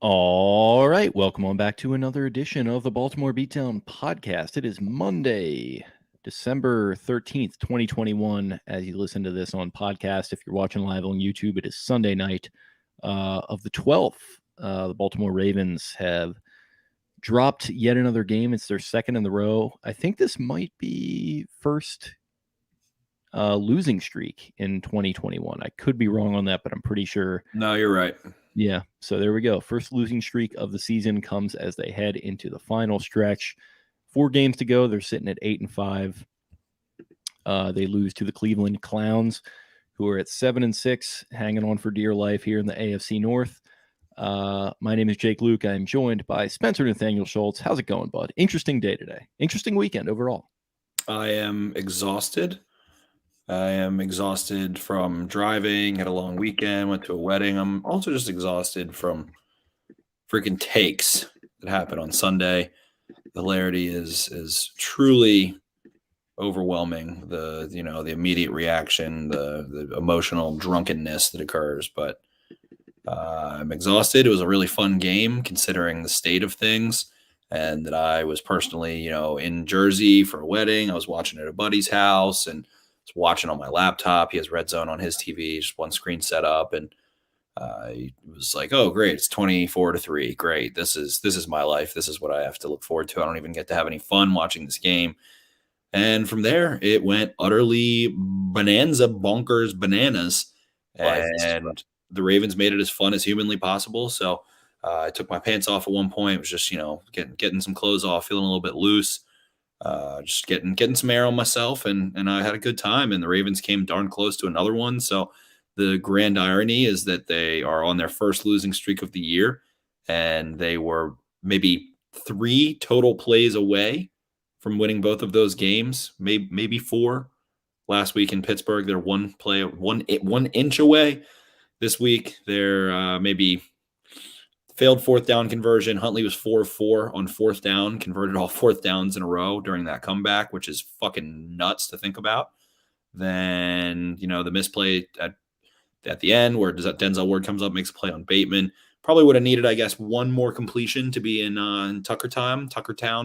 All right, welcome on back to another edition of the Baltimore Beatdown podcast. It is Monday, December 13th, 2021. As you listen to this on podcast, if you're watching live on YouTube, it is Sunday night of the 12th. The Baltimore Ravens have dropped yet another game. It's their second in the row. I think this might be first losing streak in 2021. I could be wrong on that, but I'm pretty sure. No, you're right. Yeah, so there we go. First losing streak of the season comes as they head into the final stretch. 4 games to go. They're sitting at 8-5. They lose to the Cleveland Clowns, who are at 7-6, hanging on for dear life here in the AFC North. My name is Jake Luke. I'm joined by Spencer Nathaniel Schultz. How's it going, bud? Interesting day today. Interesting weekend overall. I am exhausted. I am exhausted from driving, had a long weekend, went to a wedding. I'm also just exhausted from freaking takes that happened on Sunday. The hilarity is truly overwhelming. The immediate reaction, the emotional drunkenness that occurs. But I'm exhausted. It was a really fun game considering the state of things. And that I was personally, in Jersey for a wedding. I was watching at a buddy's house and was watching on my laptop. He has Red Zone on his TV, just one screen set up, and he was like, "Oh, great! It's 24-3. Great. This is my life. This is what I have to look forward to. I don't even get to have any fun watching this game." And from there, it went utterly bonkers, bananas, and the Ravens made it as fun as humanly possible. So. I took my pants off at one point. It was just, getting some clothes off, feeling a little bit loose, just getting some air on myself, and I had a good time. And the Ravens came darn close to another one. So the grand irony is that they are on their first losing streak of the year, and they were maybe 3 total plays away from winning both of those games, maybe 4. Last week in Pittsburgh, they're one inch away. This week, they're maybe failed fourth down conversion. Huntley was 4-4 on fourth down, converted all fourth downs in a row during that comeback, which is fucking nuts to think about. Then, the misplay at the end where Denzel Ward comes up, makes a play on Bateman. Probably would have needed, I guess, one more completion to be in Tuckertown,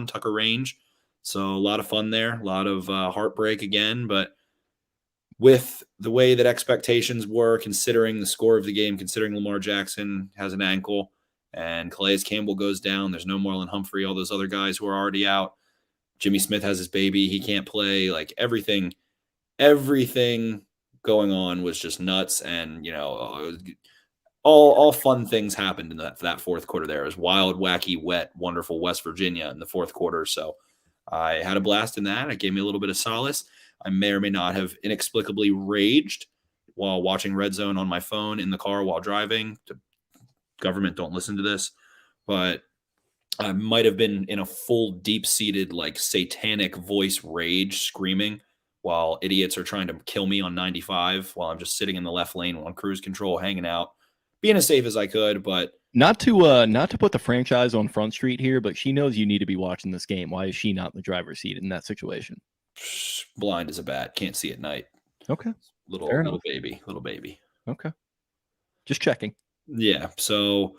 Tucker range. So a lot of fun there, a lot of heartbreak again. But with the way that expectations were, considering the score of the game, considering Lamar Jackson has an ankle, and Calais Campbell goes down. There's no Marlon Humphrey, all those other guys who are already out. Jimmy Smith has his baby. He can't play. Like everything going on was just nuts. And, all fun things happened in that fourth quarter there. It was wild, wacky, wet, wonderful West Virginia in the fourth quarter. So I had a blast in that. It gave me a little bit of solace. I may or may not have inexplicably raged while watching Red Zone on my phone in the car while driving. Government, don't listen to this, but I might have been in a full deep-seated like satanic voice rage screaming while idiots are trying to kill me on 95 while I'm just sitting in the left lane on cruise control, hanging out, being as safe as I could. But not to put the franchise on Front Street here, but she knows you need to be watching this game. Why is she not in the driver's seat in that situation? Blind as a bat, can't see at night. Okay, little baby. Okay, just checking. Yeah. So,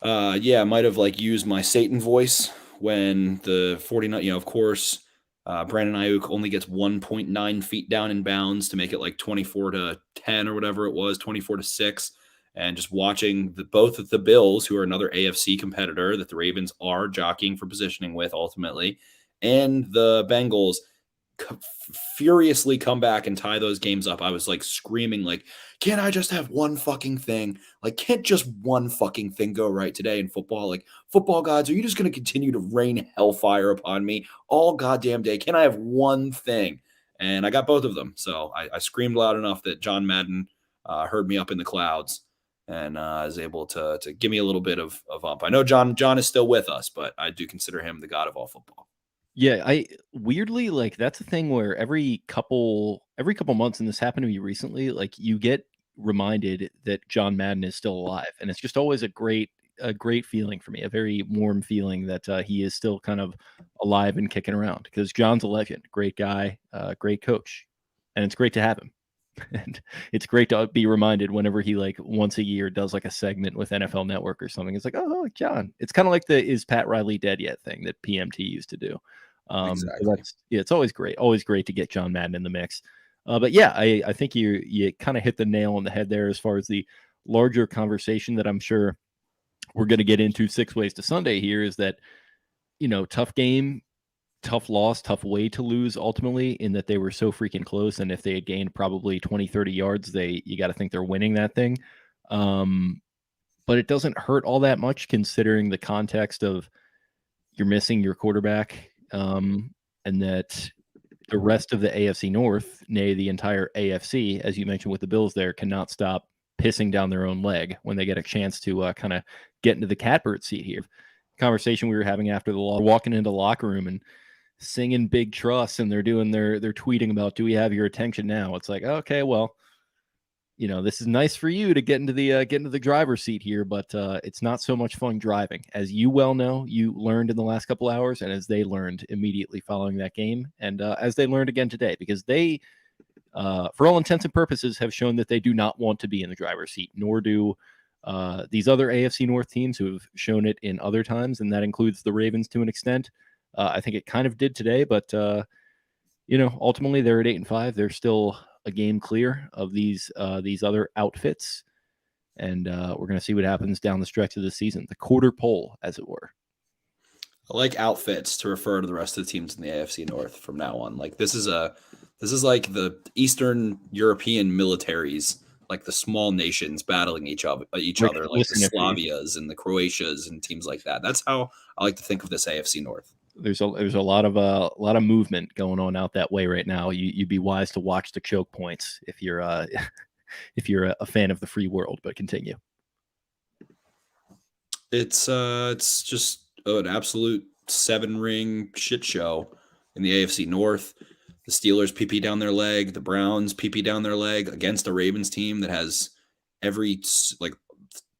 I might have used my Satan voice when the 49, of course, Brandon Ayuk only gets 1.9 feet down in bounds to make it 24-10 or whatever it was, 24-6. And just watching both of the Bills, who are another AFC competitor that the Ravens are jockeying for positioning with ultimately, and the Bengals furiously come back and tie those games up. I was screaming, can't I just have one fucking thing? Can't just one fucking thing go right today in football? Football gods, are you just going to continue to rain hellfire upon me all goddamn day? Can I have one thing? And I got both of them. So I screamed loud enough that John Madden heard me up in the clouds and is able to give me a little bit of ump. I know John is still with us, but I do consider him the god of all football. Yeah, I weirdly that's a thing where every couple months, and this happened to me recently, you get reminded that John Madden is still alive, and it's just always a great feeling for me, a very warm feeling that he is still kind of alive and kicking around, because John's a legend, great guy, great coach, and it's great to have him. And it's great to be reminded whenever he like once a year does like a segment with NFL Network or something. It's like, oh, John. It's kind of like the "Is Pat Riley dead yet?" thing that PMT used to do. So Exactly. it's always great to get John Madden in the mix. But yeah, I think you kind of hit the nail on the head there as far as the larger conversation that I'm sure we're going to get into 6 ways to Sunday here is that, tough game, tough loss, tough way to lose ultimately, in that they were so freaking close. And if they had gained probably 20, 30 yards, you got to think they're winning that thing. But it doesn't hurt all that much considering the context of you're missing your quarterback, and that the rest of the AFC North, nay, the entire AFC, as you mentioned with the Bills there, cannot stop pissing down their own leg when they get a chance to kind of get into the catbird seat here. Conversation we were having after the law, walking into the locker room and singing Big Trust, and they're tweeting about, do we have your attention now? It's like, okay, well, this is nice for you to get into the driver's seat here, but it's not so much fun driving, as you well know. You learned in the last couple hours, and as they learned immediately following that game, and as they learned again today, because they, for all intents and purposes, have shown that they do not want to be in the driver's seat, nor do these other AFC North teams who have shown it in other times, and that includes the Ravens to an extent. I think it kind of did today, but ultimately they're at 8-5. They're still a game clear of these other outfits, and we're going to see what happens down the stretch of the season, the quarter pole, as it were. I like outfits to refer to the rest of the teams in the AFC North from now on. Like this is like the Eastern European militaries, like the small nations battling each other, like the Slavias and the Croatias and teams like that. That's how I like to think of this AFC North. There's a lot of movement going on out that way right now. You'd be wise to watch the choke points if you're if you're a fan of the free world. But continue. It's just an absolute 7-ring shit show in the AFC North. The Steelers PP down their leg, the Browns PP down their leg against the Ravens team that has every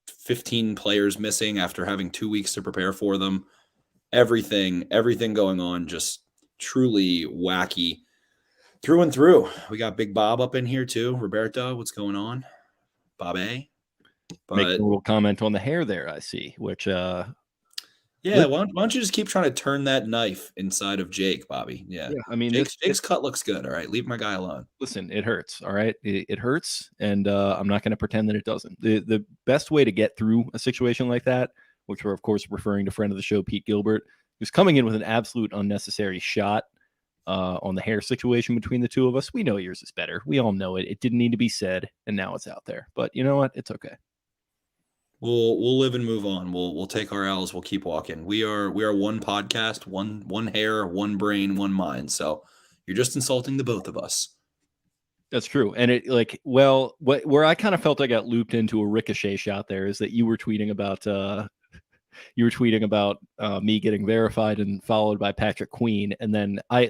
15 players missing after having 2 weeks to prepare for them. Everything going on, just truly wacky through and through. We got Big Bob up in here too. Roberto, what's going on? Bob A. But make a little comment on the hair there, I see, which yeah, why don't you just keep trying to turn that knife inside of Jake, Bobby? Yeah, I mean, Jake's cut looks good. All right, leave my guy alone. Listen, it hurts. All right, it hurts, and I'm not going to pretend that it doesn't. The best way to get through a situation like that, which we're of course referring to friend of the show Pete Gilbert, who's coming in with an absolute unnecessary shot on the hair situation between the two of us. We know yours is better. We all know it. It didn't need to be said, and now it's out there. But you know what? It's okay. We'll live and move on. We'll take our L's. We'll keep walking. We are one podcast, one hair, one brain, one mind. So you're just insulting the both of us. That's true. And it where I kind of felt I got looped into a ricochet shot there is that you were tweeting about me getting verified and followed by Patrick Queen, and then out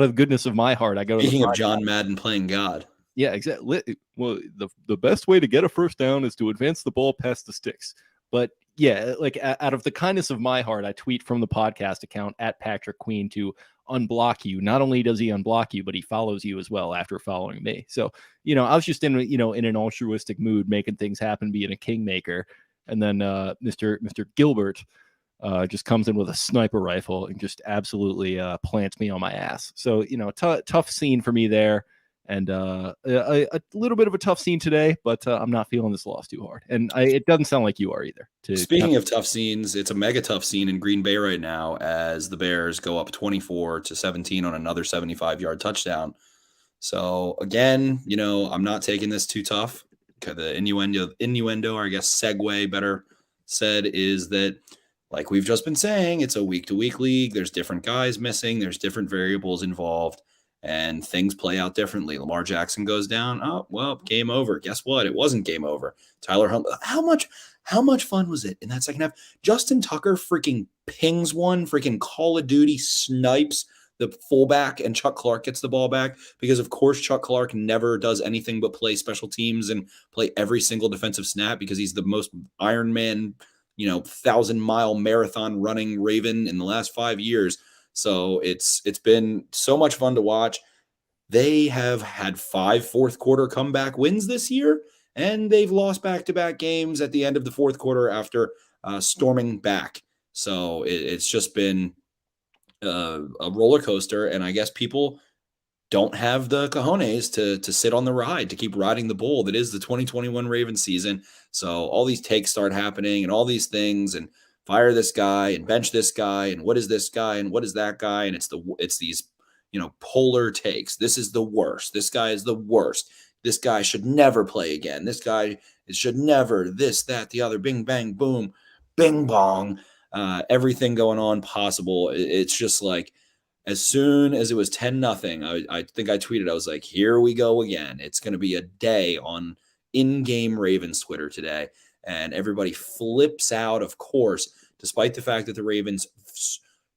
of the goodness of my heart, I go. Speaking of John Madden playing God. Yeah, exactly. Well, the best way to get a first down is to advance the ball past the sticks. But yeah, like out of the kindness of my heart, I tweet from the podcast account at Patrick Queen to unblock you. Not only does he unblock you, but he follows you as well after following me. So, I was just in an altruistic mood, making things happen, being a kingmaker. And then Mr. Gilbert just comes in with a sniper rifle and just absolutely plants me on my ass. So, tough scene for me there. And a little bit of a tough scene today, but I'm not feeling this loss too hard. And it doesn't sound like you are either. Speaking of tough scenes, it's a mega tough scene in Green Bay right now as the Bears go up 24-17 on another 75-yard touchdown. So again, I'm not taking this too tough. The innuendo, or I guess segue, better said, is that, like we've just been saying, it's a week-to-week league. There's different guys missing. There's different variables involved. And things play out differently. Lamar Jackson goes down. Oh, well, game over. Guess what? It wasn't game over. Tyler Hunt. How much fun was it in that second half? Justin Tucker freaking pings one, freaking Call of Duty snipes the fullback, and Chuck Clark gets the ball back because, of course, Chuck Clark never does anything but play special teams and play every single defensive snap because he's the most Iron Man, 1,000-mile marathon running Raven in the last 5 years. So it's been so much fun to watch. They have had 5 fourth quarter comeback wins this year, and they've lost back-to-back games at the end of the fourth quarter after storming back. So it's just been a roller coaster, and I guess people don't have the cojones to sit on the ride, to keep riding the bull that is the 2021 Ravens season. So all these takes start happening and all these things, and fire this guy and bench this guy and what is this guy and what is that guy, and it's these polar takes. This is the worst. This guy is the worst. This guy should never play again. This guy should never this, that, the other, bing bang boom, bing bong, everything going on possible. It's just like, as soon as it was 10-0, I think I tweeted, I was like, here we go again. It's going to be a day on in-game Ravens Twitter today. And everybody flips out, of course, despite the fact that the Ravens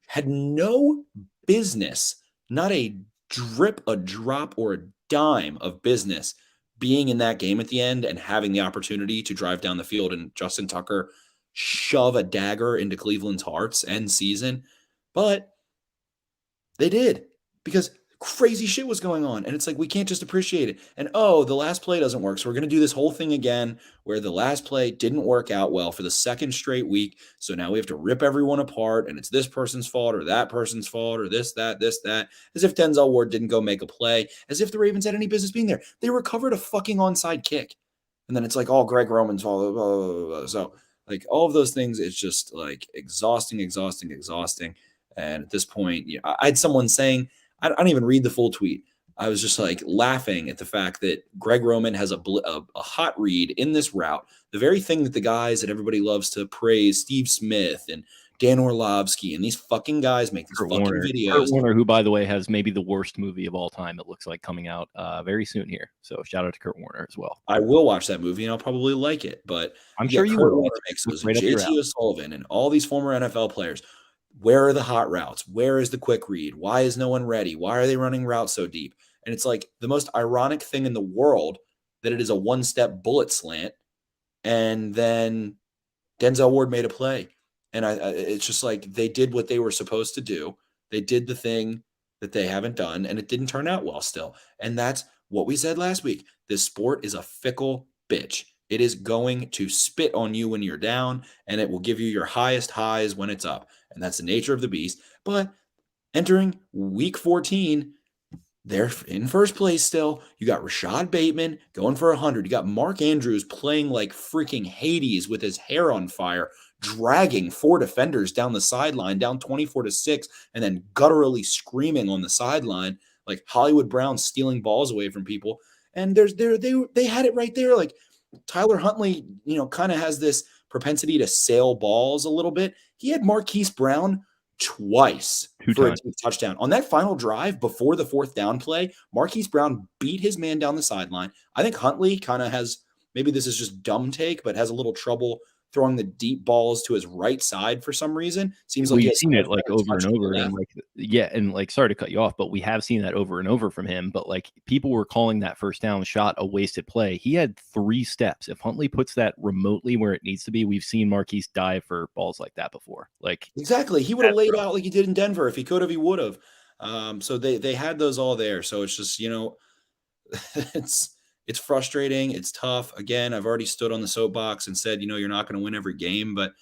had no business, not a drip, a drop, or a dime of business being in that game at the end and having the opportunity to drive down the field and Justin Tucker shove a dagger into Cleveland's hearts end season. But they did, because crazy shit was going on. And it's like, we can't just appreciate it. And, the last play doesn't work. So we're going to do this whole thing again where the last play didn't work out well for the second straight week. So now we have to rip everyone apart, and it's this person's fault or that person's fault or this, that, as if Denzel Ward didn't go make a play, as if the Ravens had any business being there. They recovered a fucking onside kick. And then it's like, Greg Roman's fault. Blah, blah, blah, blah. So like all of those things, it's just like exhausting. And at this point, I had someone saying, I don't even read the full tweet. I was just like laughing at the fact that Greg Roman has a hot read in this route, the very thing that the guys that everybody loves to praise, Steve Smith and Dan Orlovsky, and these fucking guys make these videos. Kurt Warner, who, by the way, has maybe the worst movie of all time, it looks like, coming out very soon here. So shout out to Kurt Warner as well. I will watch that movie, and I'll probably like it. But I'm sure you will. Warner makes those. JT O'Sullivan and all these former NFL players. Where are the hot routes? Where is the quick read? Why is no one ready? Why are they running routes so deep? And it's like the most ironic thing in the world that it is a one-step bullet slant, and then Denzel Ward made a play. And it's just like they did what they were supposed to do. They did the thing that they haven't done, and it didn't turn out well still. And that's what we said last week. This sport is a fickle bitch. It is going to spit on you when you're down, and it will give you your highest highs when it's up. And that's the nature of the beast. But entering week 14, they're in first place still. You got Rashad Bateman going for 100. You got Mark Andrews playing like freaking Hades with his hair on fire, dragging 4 defenders down the sideline, down 24-6, and then gutturally screaming on the sideline like Hollywood Brown stealing balls away from people. And they had it right there. Like Tyler Huntley, kind of has this propensity to sail balls a little bit. He had Marquise Brown twice for a touchdown. On that final drive before the 4th down play, Marquise Brown beat his man down the sideline. I think Huntley kind of has, maybe this is just dumb take, but has a little trouble throwing the deep balls to his right side for some reason. Seems like we've seen it like over and over. And sorry to cut you off, but we have seen that over and over from him. But like people were calling that first down shot a wasted play. He had 3 steps. If Huntley puts that remotely where it needs to be, we've seen Marquise dive for balls like that before. Like exactly, he would have laid out like he did in Denver. If he could have, he would have. So they had those all there. So it's just it's frustrating. It's tough. Again, I've already stood on the soapbox and said, you're not going to win every game, but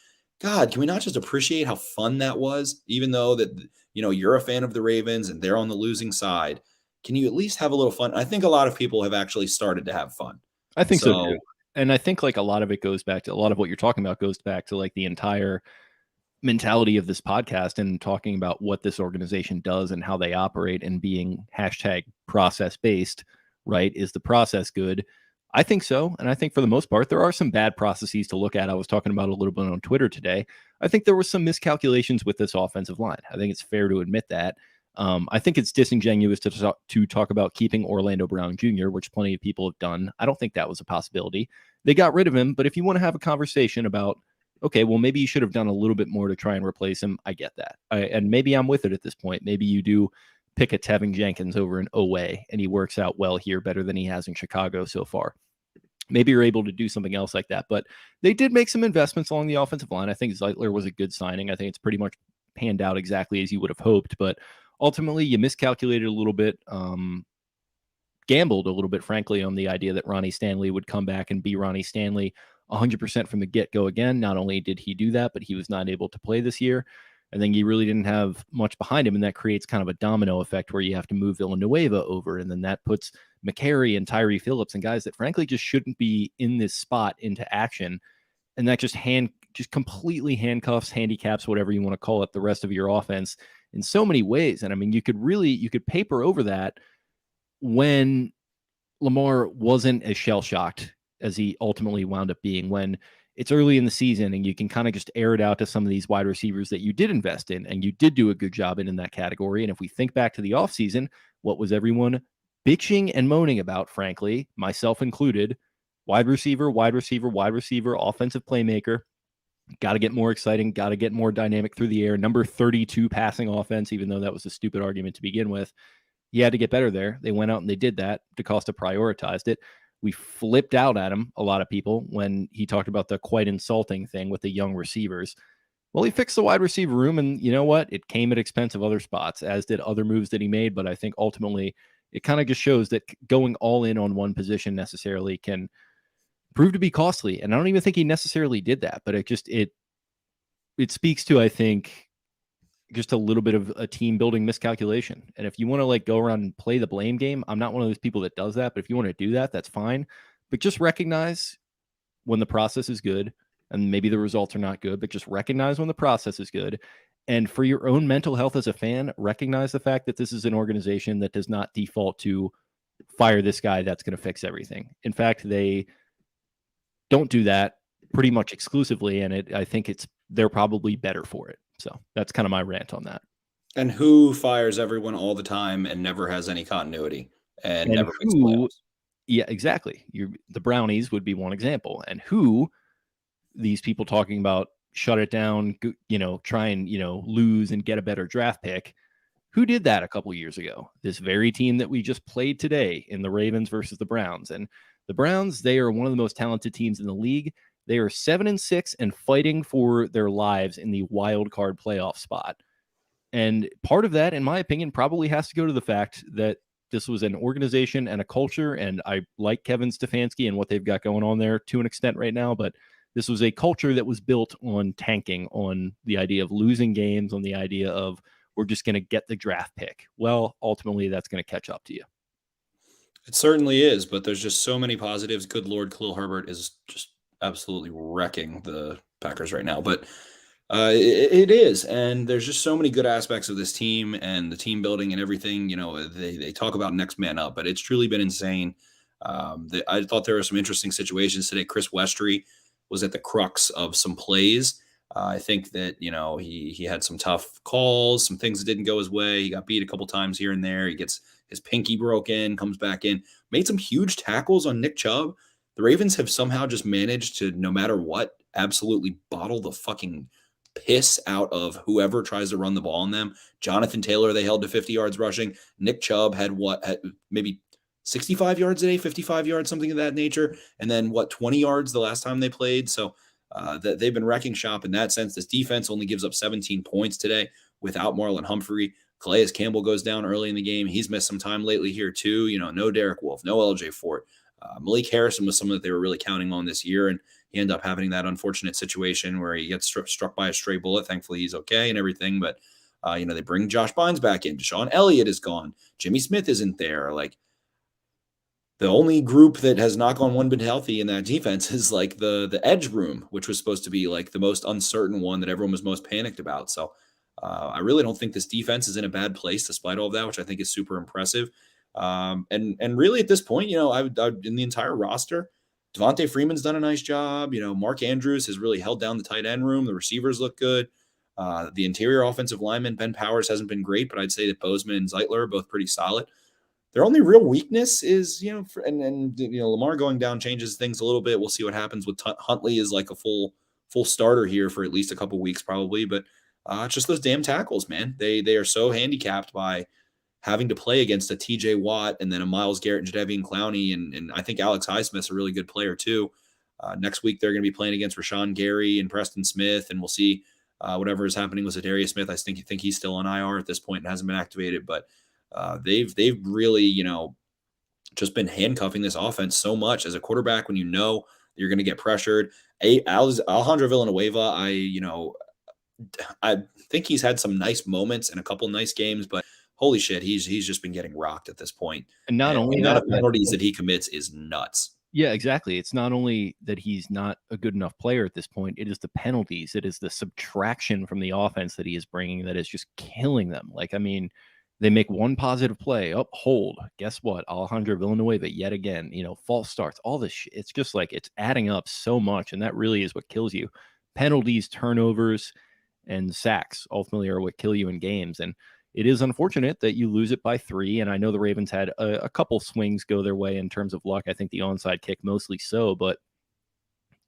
God, can we not just appreciate how fun that was? Even though that, you're a fan of the Ravens and they're on the losing side, can you at least have a little fun? I think a lot of people have actually started to have fun. I think so too. And I think like a lot of it goes back to, a lot of what you're talking about goes back to like the entire mentality of this podcast and talking about what this organization does and how they operate and being #process based. Right? Is the process good? I think so. And I think for the most part, there are some bad processes to look at. I was talking about a little bit on Twitter today. I think there were some miscalculations with this offensive line. I think it's fair to admit that. I think it's disingenuous to talk about keeping Orlando Brown Jr., which plenty of people have done. I don't think that was a possibility. They got rid of him. But if you want to have a conversation about, okay, well, maybe you should have done a little bit more to try and replace him, I get that. And maybe I'm with it at this point. Maybe you do pick a Tevin Jenkins over an Owe, and he works out well here, better than he has in Chicago so far. Maybe you're able to do something else like that. But they did make some investments along the offensive line. I think Zeitler was a good signing. I think it's pretty much panned out exactly as you would have hoped. But ultimately, you miscalculated a little bit. gambled a little bit, frankly, on the idea that Ronnie Stanley would come back and be Ronnie Stanley 100% from the get-go again. Not only did he do that, but he was not able to play this year. I think he really didn't have much behind him, and that creates kind of a domino effect where you have to move Villanueva over, and then that puts McCary and Tyree Phillips and guys that frankly just shouldn't be in this spot into action, and that just completely handcuffs, handicaps, whatever you want to call it, the rest of your offense in so many ways. And I mean, you could paper over that when Lamar wasn't as shell-shocked as he ultimately wound up being, when it's early in the season and you can kind of just air it out to some of these wide receivers that you did invest in and you did do a good job in that category. And if we think back to the offseason, what was everyone bitching and moaning about, frankly, myself included? Wide receiver, offensive playmaker. Got to get more exciting, got to get more dynamic through the air. Number 32 passing offense, even though that was a stupid argument to begin with. He had to get better there. They went out and they did that. DaCosta prioritized it. We flipped out at him, a lot of people, when he talked about the quite insulting thing with the young receivers. Well, he fixed the wide receiver room, and you know what? It came at expense of other spots, as did other moves that he made. But I think ultimately it kind of just shows that going all in on one position necessarily can prove to be costly. And I don't even think he necessarily did that, but it speaks to, I think, just a little bit of a team building miscalculation. And if you want to like go around and play the blame game, I'm not one of those people that does that, but if you want to do that, that's fine. But just recognize when the process is good, and maybe the results are not good, but just recognize when the process is good. And for your own mental health as a fan, recognize the fact that this is an organization that does not default to fire this guy that's going to fix everything. In fact, they don't do that pretty much exclusively, and I think they're probably better for it. So that's kind of my rant on that. And who fires everyone all the time and never has any continuity and never makes playoffs? Yeah, exactly. The Brownies would be one example. And who these people talking about shut it down, try and, lose and get a better draft pick. Who did that a couple years ago? This very team that we just played today in the Ravens versus the Browns. And the Browns, they are one of the most talented teams in the league. They are 7-6 and fighting for their lives in the wild card playoff spot. And part of that, in my opinion, probably has to go to the fact that this was an organization and a culture. And I like Kevin Stefanski and what they've got going on there to an extent right now. But this was a culture that was built on tanking, on the idea of losing games, on the idea of we're just going to get the draft pick. Well, ultimately, that's going to catch up to you. It certainly is, but there's just so many positives. Good Lord, Khalil Herbert is just absolutely wrecking the Packers right now. But it is, and there's just so many good aspects of this team and the team building and everything. They talk about next man up, but it's truly been insane. I thought there were some interesting situations today. Chris Westry was at the crux of some plays. I think that, he had some tough calls, some things that didn't go his way. He got beat a couple times here and there. He gets his pinky broken, comes back in, made some huge tackles on Nick Chubb. The Ravens have somehow just managed to, no matter what, absolutely bottle the fucking piss out of whoever tries to run the ball on them. Jonathan Taylor, they held to 50 yards rushing. Nick Chubb had maybe 65 yards a day, 55 yards, something of that nature. And then 20 yards the last time they played. So they've been wrecking shop in that sense. This defense only gives up 17 points today without Marlon Humphrey. Calais Campbell goes down early in the game. He's missed some time lately here too. No Derek Wolfe, no LJ Fort. Malik Harrison was someone that they were really counting on this year, and he ended up having that unfortunate situation where he gets struck by a stray bullet. Thankfully, he's okay and everything. But, they bring Josh Bynes back in. Deshaun Elliott is gone. Jimmy Smith isn't there. Like, the only group that has not gone one bit healthy in that defense is like the edge room, which was supposed to be like the most uncertain one that everyone was most panicked about. So I really don't think this defense is in a bad place despite all of that, which I think is super impressive. And really at this point, I in the entire roster, Devontae Freeman's done a nice job. Mark Andrews has really held down the tight end room. The receivers look good. The interior offensive lineman, Ben Powers, hasn't been great, but I'd say that Bozeman and Zeitler are both pretty solid. Their only real weakness is, Lamar going down changes things a little bit. We'll see what happens with Huntley is like a full starter here for at least a couple weeks probably. But it's just those damn tackles, man. They are so handicapped by having to play against a TJ Watt and then a Myles Garrett and Jadeveon Clowney. And I think Alex Highsmith's a really good player too. Next week, they're going to be playing against Rashawn Gary and Preston Smith, and we'll see whatever is happening with Zadarius Smith. I think he's still on IR at this point and hasn't been activated, but they've really, just been handcuffing this offense so much as a quarterback when you know you're going to get pressured. Alejandro Villanueva, I think he's had some nice moments and a couple nice games, but holy shit, he's just been getting rocked at this point. And not And only the amount that, of penalties that he commits is nuts. yeah, exactly. It's not only that he's not a good enough player at this point, it is the penalties, it is the subtraction from the offense that he is bringing that is just killing them. Like, I mean, they make one positive play, up, hold. Guess what? Alejandro Villanueva yet again, false starts, all this shit. It's just like it's adding up so much, and that really is what kills you. Penalties, turnovers, and sacks ultimately are what kill you in games. And it is unfortunate that you lose it by 3. And I know the Ravens had a couple swings go their way in terms of luck. I think the onside kick mostly so, but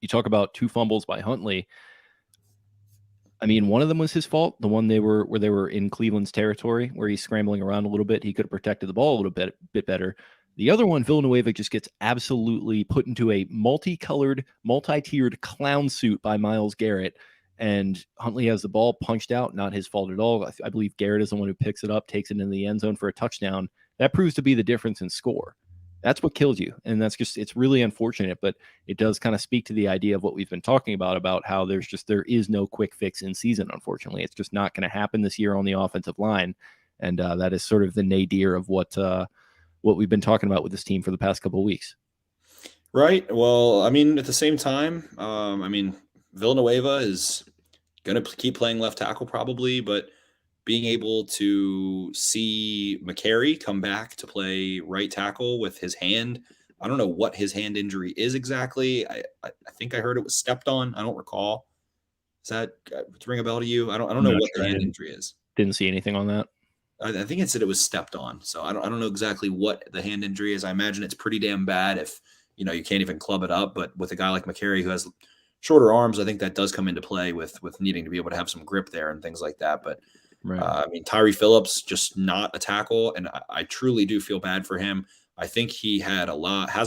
you talk about 2 fumbles by Huntley. I mean, one of them was his fault. The one they were in Cleveland's territory where he's scrambling around a little bit. He could have protected the ball a little bit better. The other one, Villanueva just gets absolutely put into a multicolored, multi-tiered clown suit by Myles Garrett. And Huntley has the ball punched out, not his fault at all. I believe Garrett is the one who picks it up, takes it into the end zone for a touchdown. That proves to be the difference in score. That's what kills you. And it's really unfortunate, but it does kind of speak to the idea of what we've been talking about how there is no quick fix in season. Unfortunately, it's just not going to happen this year on the offensive line. And that is sort of the nadir of what we've been talking about with this team for the past couple of weeks. Right. Well, I mean, at the same time, Villanueva is going to keep playing left tackle probably, but being able to see McCary come back to play right tackle with his hand, I don't know what his hand injury is exactly. I think I heard it was stepped on. I don't recall. Does that ring a bell to you? I don't know what the hand injury is. Didn't see anything on that. I think it said it was stepped on. So I don't know exactly what the hand injury is. I imagine it's pretty damn bad if you can't even club it up. But with a guy like McCary who has shorter arms, I think that does come into play with needing to be able to have some grip there and things like that. But right. Tyree Phillips just not a tackle, and I truly do feel bad for him. I think he has a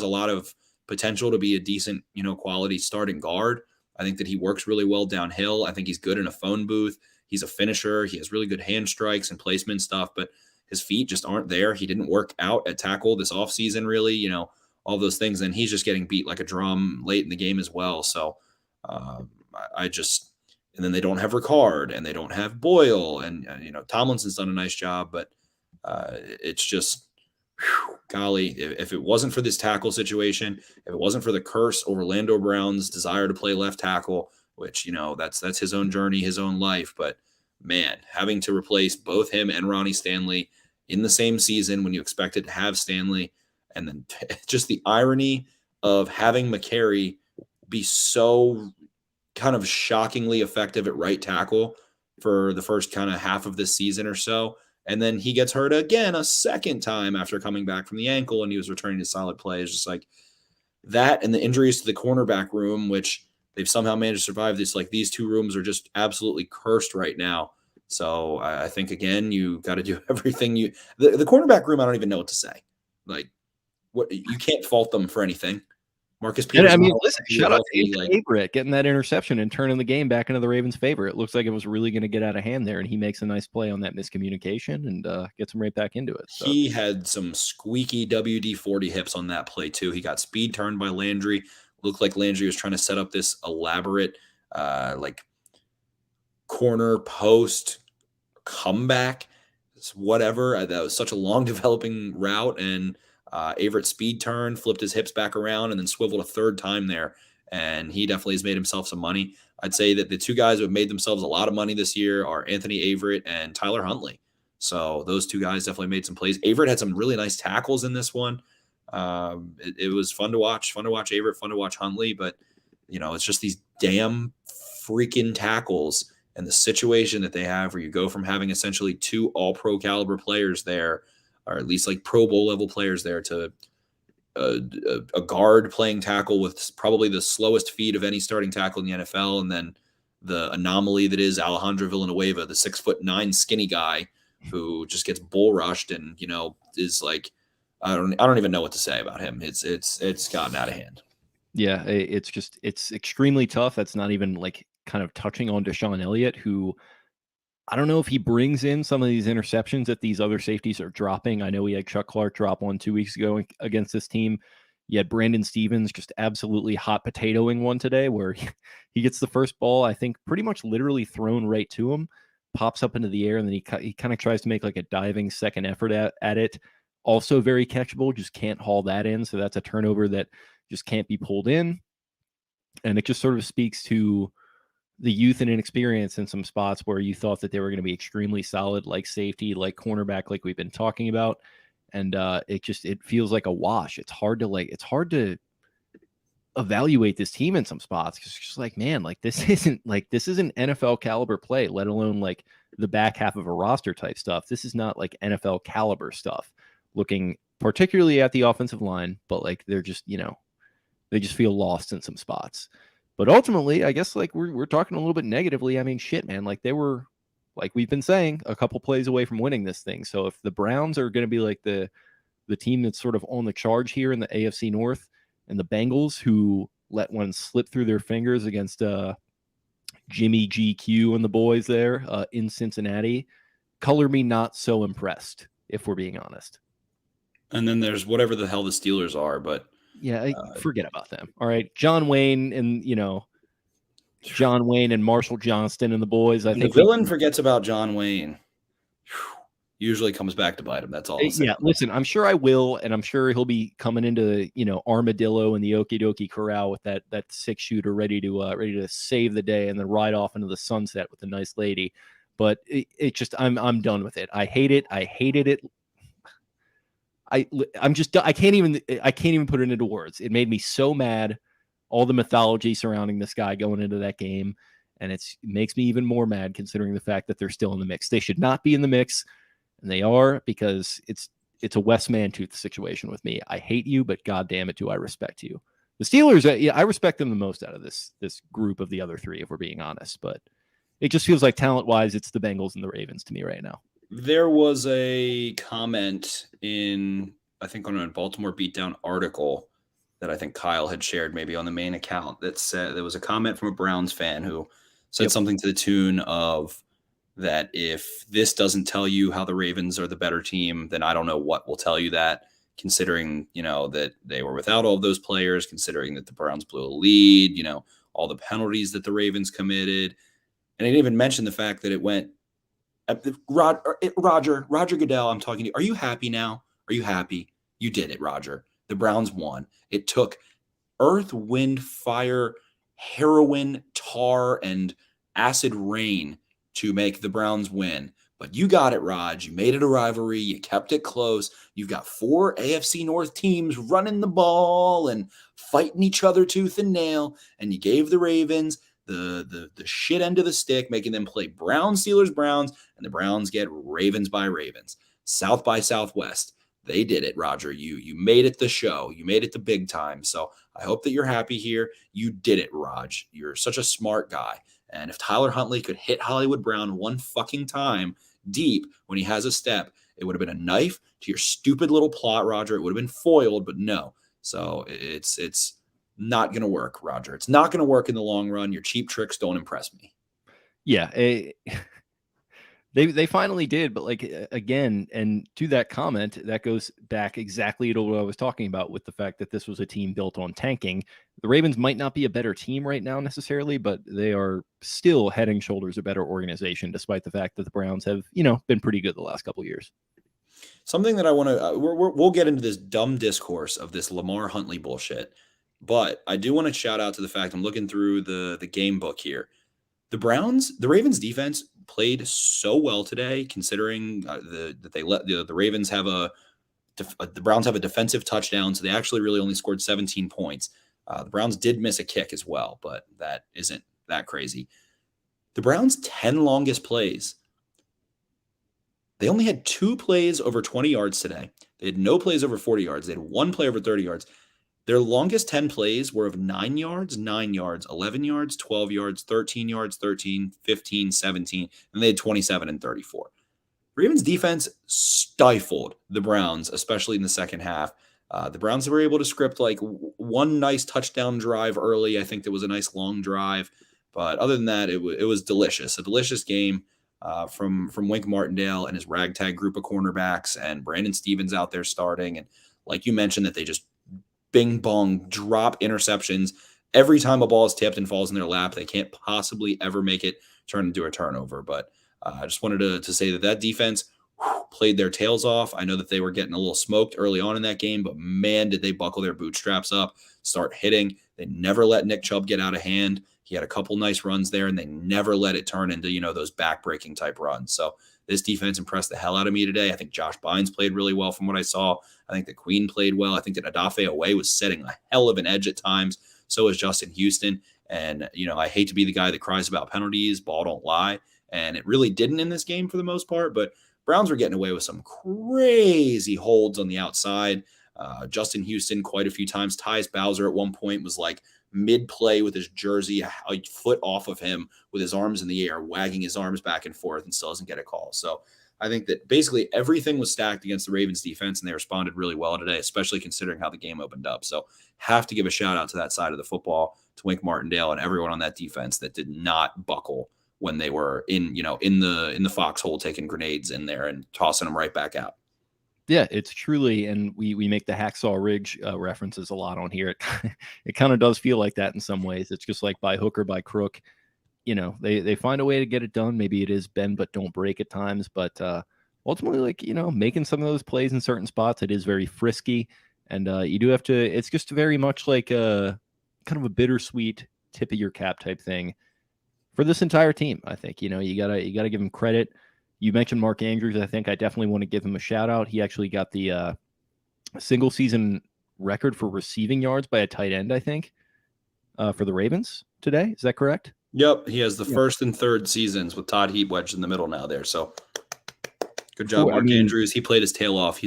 lot of potential to be a decent quality starting guard. I think that he works really well downhill. I think he's good in a phone booth. He's a finisher. He has really good hand strikes and placement stuff, but his feet just aren't there. He didn't work out at tackle this offseason, really, all those things. And he's just getting beat like a drum late in the game as well. So and then they don't have Ricard and they don't have Boyle and, Tomlinson's done a nice job, but it's just, golly, if it wasn't for this tackle situation, if it wasn't for the curse over Orlando Brown's desire to play left tackle, which, that's his own journey, his own life. But man, having to replace both him and Ronnie Stanley in the same season when you expected to have Stanley, and then just the irony of having McCary be so kind of shockingly effective at right tackle for the first kind of half of this season or so. And then he gets hurt again a second time after coming back from the ankle and he was returning to solid play. It's just like that, and the injuries to the cornerback room, which they've somehow managed to survive this. Like these 2 rooms are just absolutely cursed right now. So I think, again, you got to do everything the cornerback room. I don't even know what to say. Like, what, you can't fault them for anything. Marcus Peters. I mean, listen, shout out to Averett getting that interception and turning the game back into the Ravens' favor. It looks like it was really going to get out of hand there, and he makes a nice play on that miscommunication and gets him right back into it. So. He had some squeaky WD-40 hips on that play too. He got speed turned by Landry. Looked like Landry was trying to set up this elaborate corner post comeback, whatever. That was such a long developing route, and Averett speed turn, flipped his hips back around, and then swiveled a third time there. And he definitely has made himself some money. I'd say that the 2 guys who have made themselves a lot of money this year are Anthony Averett and Tyler Huntley. So those 2 guys definitely made some plays. Averett had some really nice tackles in this one. It was fun to watch. Fun to watch Averett, fun to watch Huntley. But, it's just these damn freaking tackles and the situation that they have where you go from having essentially 2 all-pro caliber players there, or at least like Pro Bowl level players there, to a guard playing tackle with probably the slowest feet of any starting tackle in the NFL. And then the anomaly that is Alejandro Villanueva, the 6'9" skinny guy who just gets bull rushed and, is like, I don't even know what to say about him. It's gotten out of hand. Yeah. It's extremely tough. That's not even like kind of touching on Deshaun Elliott, who I don't know if he brings in some of these interceptions that these other safeties are dropping. I know we had Chuck Clark drop one 2 weeks ago against this team. You had Brandon Stevens just absolutely hot potatoing one today where he gets the first ball, I think, pretty much literally thrown right to him, pops up into the air, and then he kind of tries to make like a diving second effort at it. Also very catchable, just can't haul that in. So that's a turnover that just can't be pulled in. And it just sort of speaks to the youth and inexperience in some spots where you thought that they were going to be extremely solid, like safety, like cornerback, like we've been talking about. And it feels like a wash. It's hard to evaluate this team in some spots. It's just like, man, this isn't NFL caliber play, let alone like the back half of a roster type stuff. This is not like NFL caliber stuff, looking particularly at the offensive line, but like they're just, they just feel lost in some spots. But ultimately, I guess like we're talking a little bit negatively. I mean, shit, man, like they were, like we've been saying, a couple plays away from winning this thing. So if the Browns are going to be like the team that's sort of on the charge here in the AFC North, and the Bengals, who let one slip through their fingers against Jimmy GQ and the boys there in Cincinnati, color me not so impressed, if we're being honest. And then there's whatever the hell the Steelers are, but yeah, forget about them. All right, John Wayne and Marshall Johnston and the boys. I think the villain forgets about John Wayne. Usually comes back to bite him. That's all. Yeah, listen, I'm sure I will, and I'm sure he'll be coming into Armadillo and the Okie Dokie Corral with that 6-shooter ready to save the day and then ride off into the sunset with a nice lady. But it just I'm done with it. I hate it. I hated it. I'm just I can't even put it into words. It made me so mad. All the mythology surrounding this guy going into that game, and it makes me even more mad considering the fact that they're still in the mix. They should not be in the mix. And they are, because it's a Wes Mantooth situation with me. I hate you, but God damn it, do I respect you. The Steelers, I respect them the most out of this group of the other three, if we're being honest. But it just feels like talent-wise, it's the Bengals and the Ravens to me right now. There was a comment in, I think, on a Baltimore Beatdown article that I think Kyle had shared maybe on the main account that said there was a comment from a Browns fan who said something to the tune of, that if this doesn't tell you how the Ravens are the better team, then I don't know what will tell you that, considering, that they were without all of those players, considering that the Browns blew a lead, all the penalties that the Ravens committed. And I didn't even mention the fact that it went, Roger Goodell, I'm talking to you. Are you happy now? Are you happy? You did it, Roger. The Browns won. It took earth, wind, fire, heroin, tar, and acid rain to make the Browns win. But you got it, Raj. You made it a rivalry. You kept it close. You've got 4 AFC North teams running the ball and fighting each other tooth and nail. And you gave the Ravens the shit end of the stick, making them play Browns, Steelers, Browns, and the Browns get Ravens by Ravens. South by Southwest. They did it, Roger. You made it the show. You made it the big time. So I hope that you're happy here. You did it, Raj. You're such a smart guy. And if Tyler Huntley could hit Hollywood Brown one fucking time deep when he has a step, it would have been a knife to your stupid little plot, Roger. It would have been foiled, but no. So it's not going to work, Roger. It's not going to work in the long run. Your cheap tricks don't impress me. Yeah, they finally did, but like again, and to that comment, that goes back exactly to what I was talking about with the fact that this was a team built on tanking. The Ravens might not be a better team right now necessarily, but they are still head and shoulders a better organization, despite the fact that the Browns have, been pretty good the last couple of years. Something that I want to, we'll get into this dumb discourse of this Lamar Huntley bullshit, but I do want to shout out to the fact I'm looking through the game book here. The Ravens defense played so well today, considering that they let the Ravens have the Browns have a defensive touchdown, so they actually really only scored 17 points. The Browns did miss a kick as well, but that isn't that crazy. The Browns' 10 longest plays, they only had 2 plays over 20 yards today. They had no plays over 40 yards. They had 1 play over 30 yards. Their longest 10 plays were of 9 yards, 9 yards, 11 yards, 12 yards, 13 yards, 13, 15, 17, and they had 27 and 34. Ravens defense stifled the Browns, especially in the second half. The Browns were able to script like one nice touchdown drive early. I think there was a nice long drive. But other than that, it was delicious. A delicious game. from Wink Martindale and his ragtag group of cornerbacks, and Brandon Stevens out there starting. And like you mentioned, that they just bing bong drop interceptions every time a ball is tipped and falls in their lap. They can't possibly ever make it turn into a turnover. But I just wanted to say that defense played their tails off. I know that they were getting a little smoked early on in that game, but man, did they buckle their bootstraps up, start hitting. They never let Nick Chubb get out of hand. He had a couple nice runs there, and they never let it turn into, those back-breaking type runs. So this defense impressed the hell out of me today. I think Josh Bynes played really well from what I saw. I think that Queen played well. I think that Adafe Away was setting a hell of an edge at times. So is Justin Houston. And, I hate to be the guy that cries about penalties. Ball don't lie. And it really didn't in this game for the most part. But Browns were getting away with some crazy holds on the outside. Justin Houston quite a few times. Tyus Bowser at one point was like mid-play with his jersey a foot off of him with his arms in the air, wagging his arms back and forth, and still doesn't get a call. So I think that basically everything was stacked against the Ravens defense, and they responded really well today, especially considering how the game opened up. So have to give a shout out to that side of the football, to Wink Martindale and everyone on that defense that did not buckle when they were in the foxhole, taking grenades in there and tossing them right back out. Yeah, it's truly, and we make the Hacksaw Ridge references a lot on here. It kind of does feel like that in some ways. It's just like by hook or by crook, they find a way to get it done. Maybe it is bend but don't break at times, but ultimately, like, making some of those plays in certain spots, it is very frisky, and you do have to. It's just very much like a kind of a bittersweet tip of your cap type thing for this entire team. I think you gotta give them credit. You mentioned Mark Andrews. I think I definitely want to give him a shout out. He actually got the single season record for receiving yards by a tight end, I think, for the Ravens today. Is that correct? Yep. He has the first and third seasons with Todd Heap wedged in the middle now there. So good job, Mark Andrews. He played his tail off.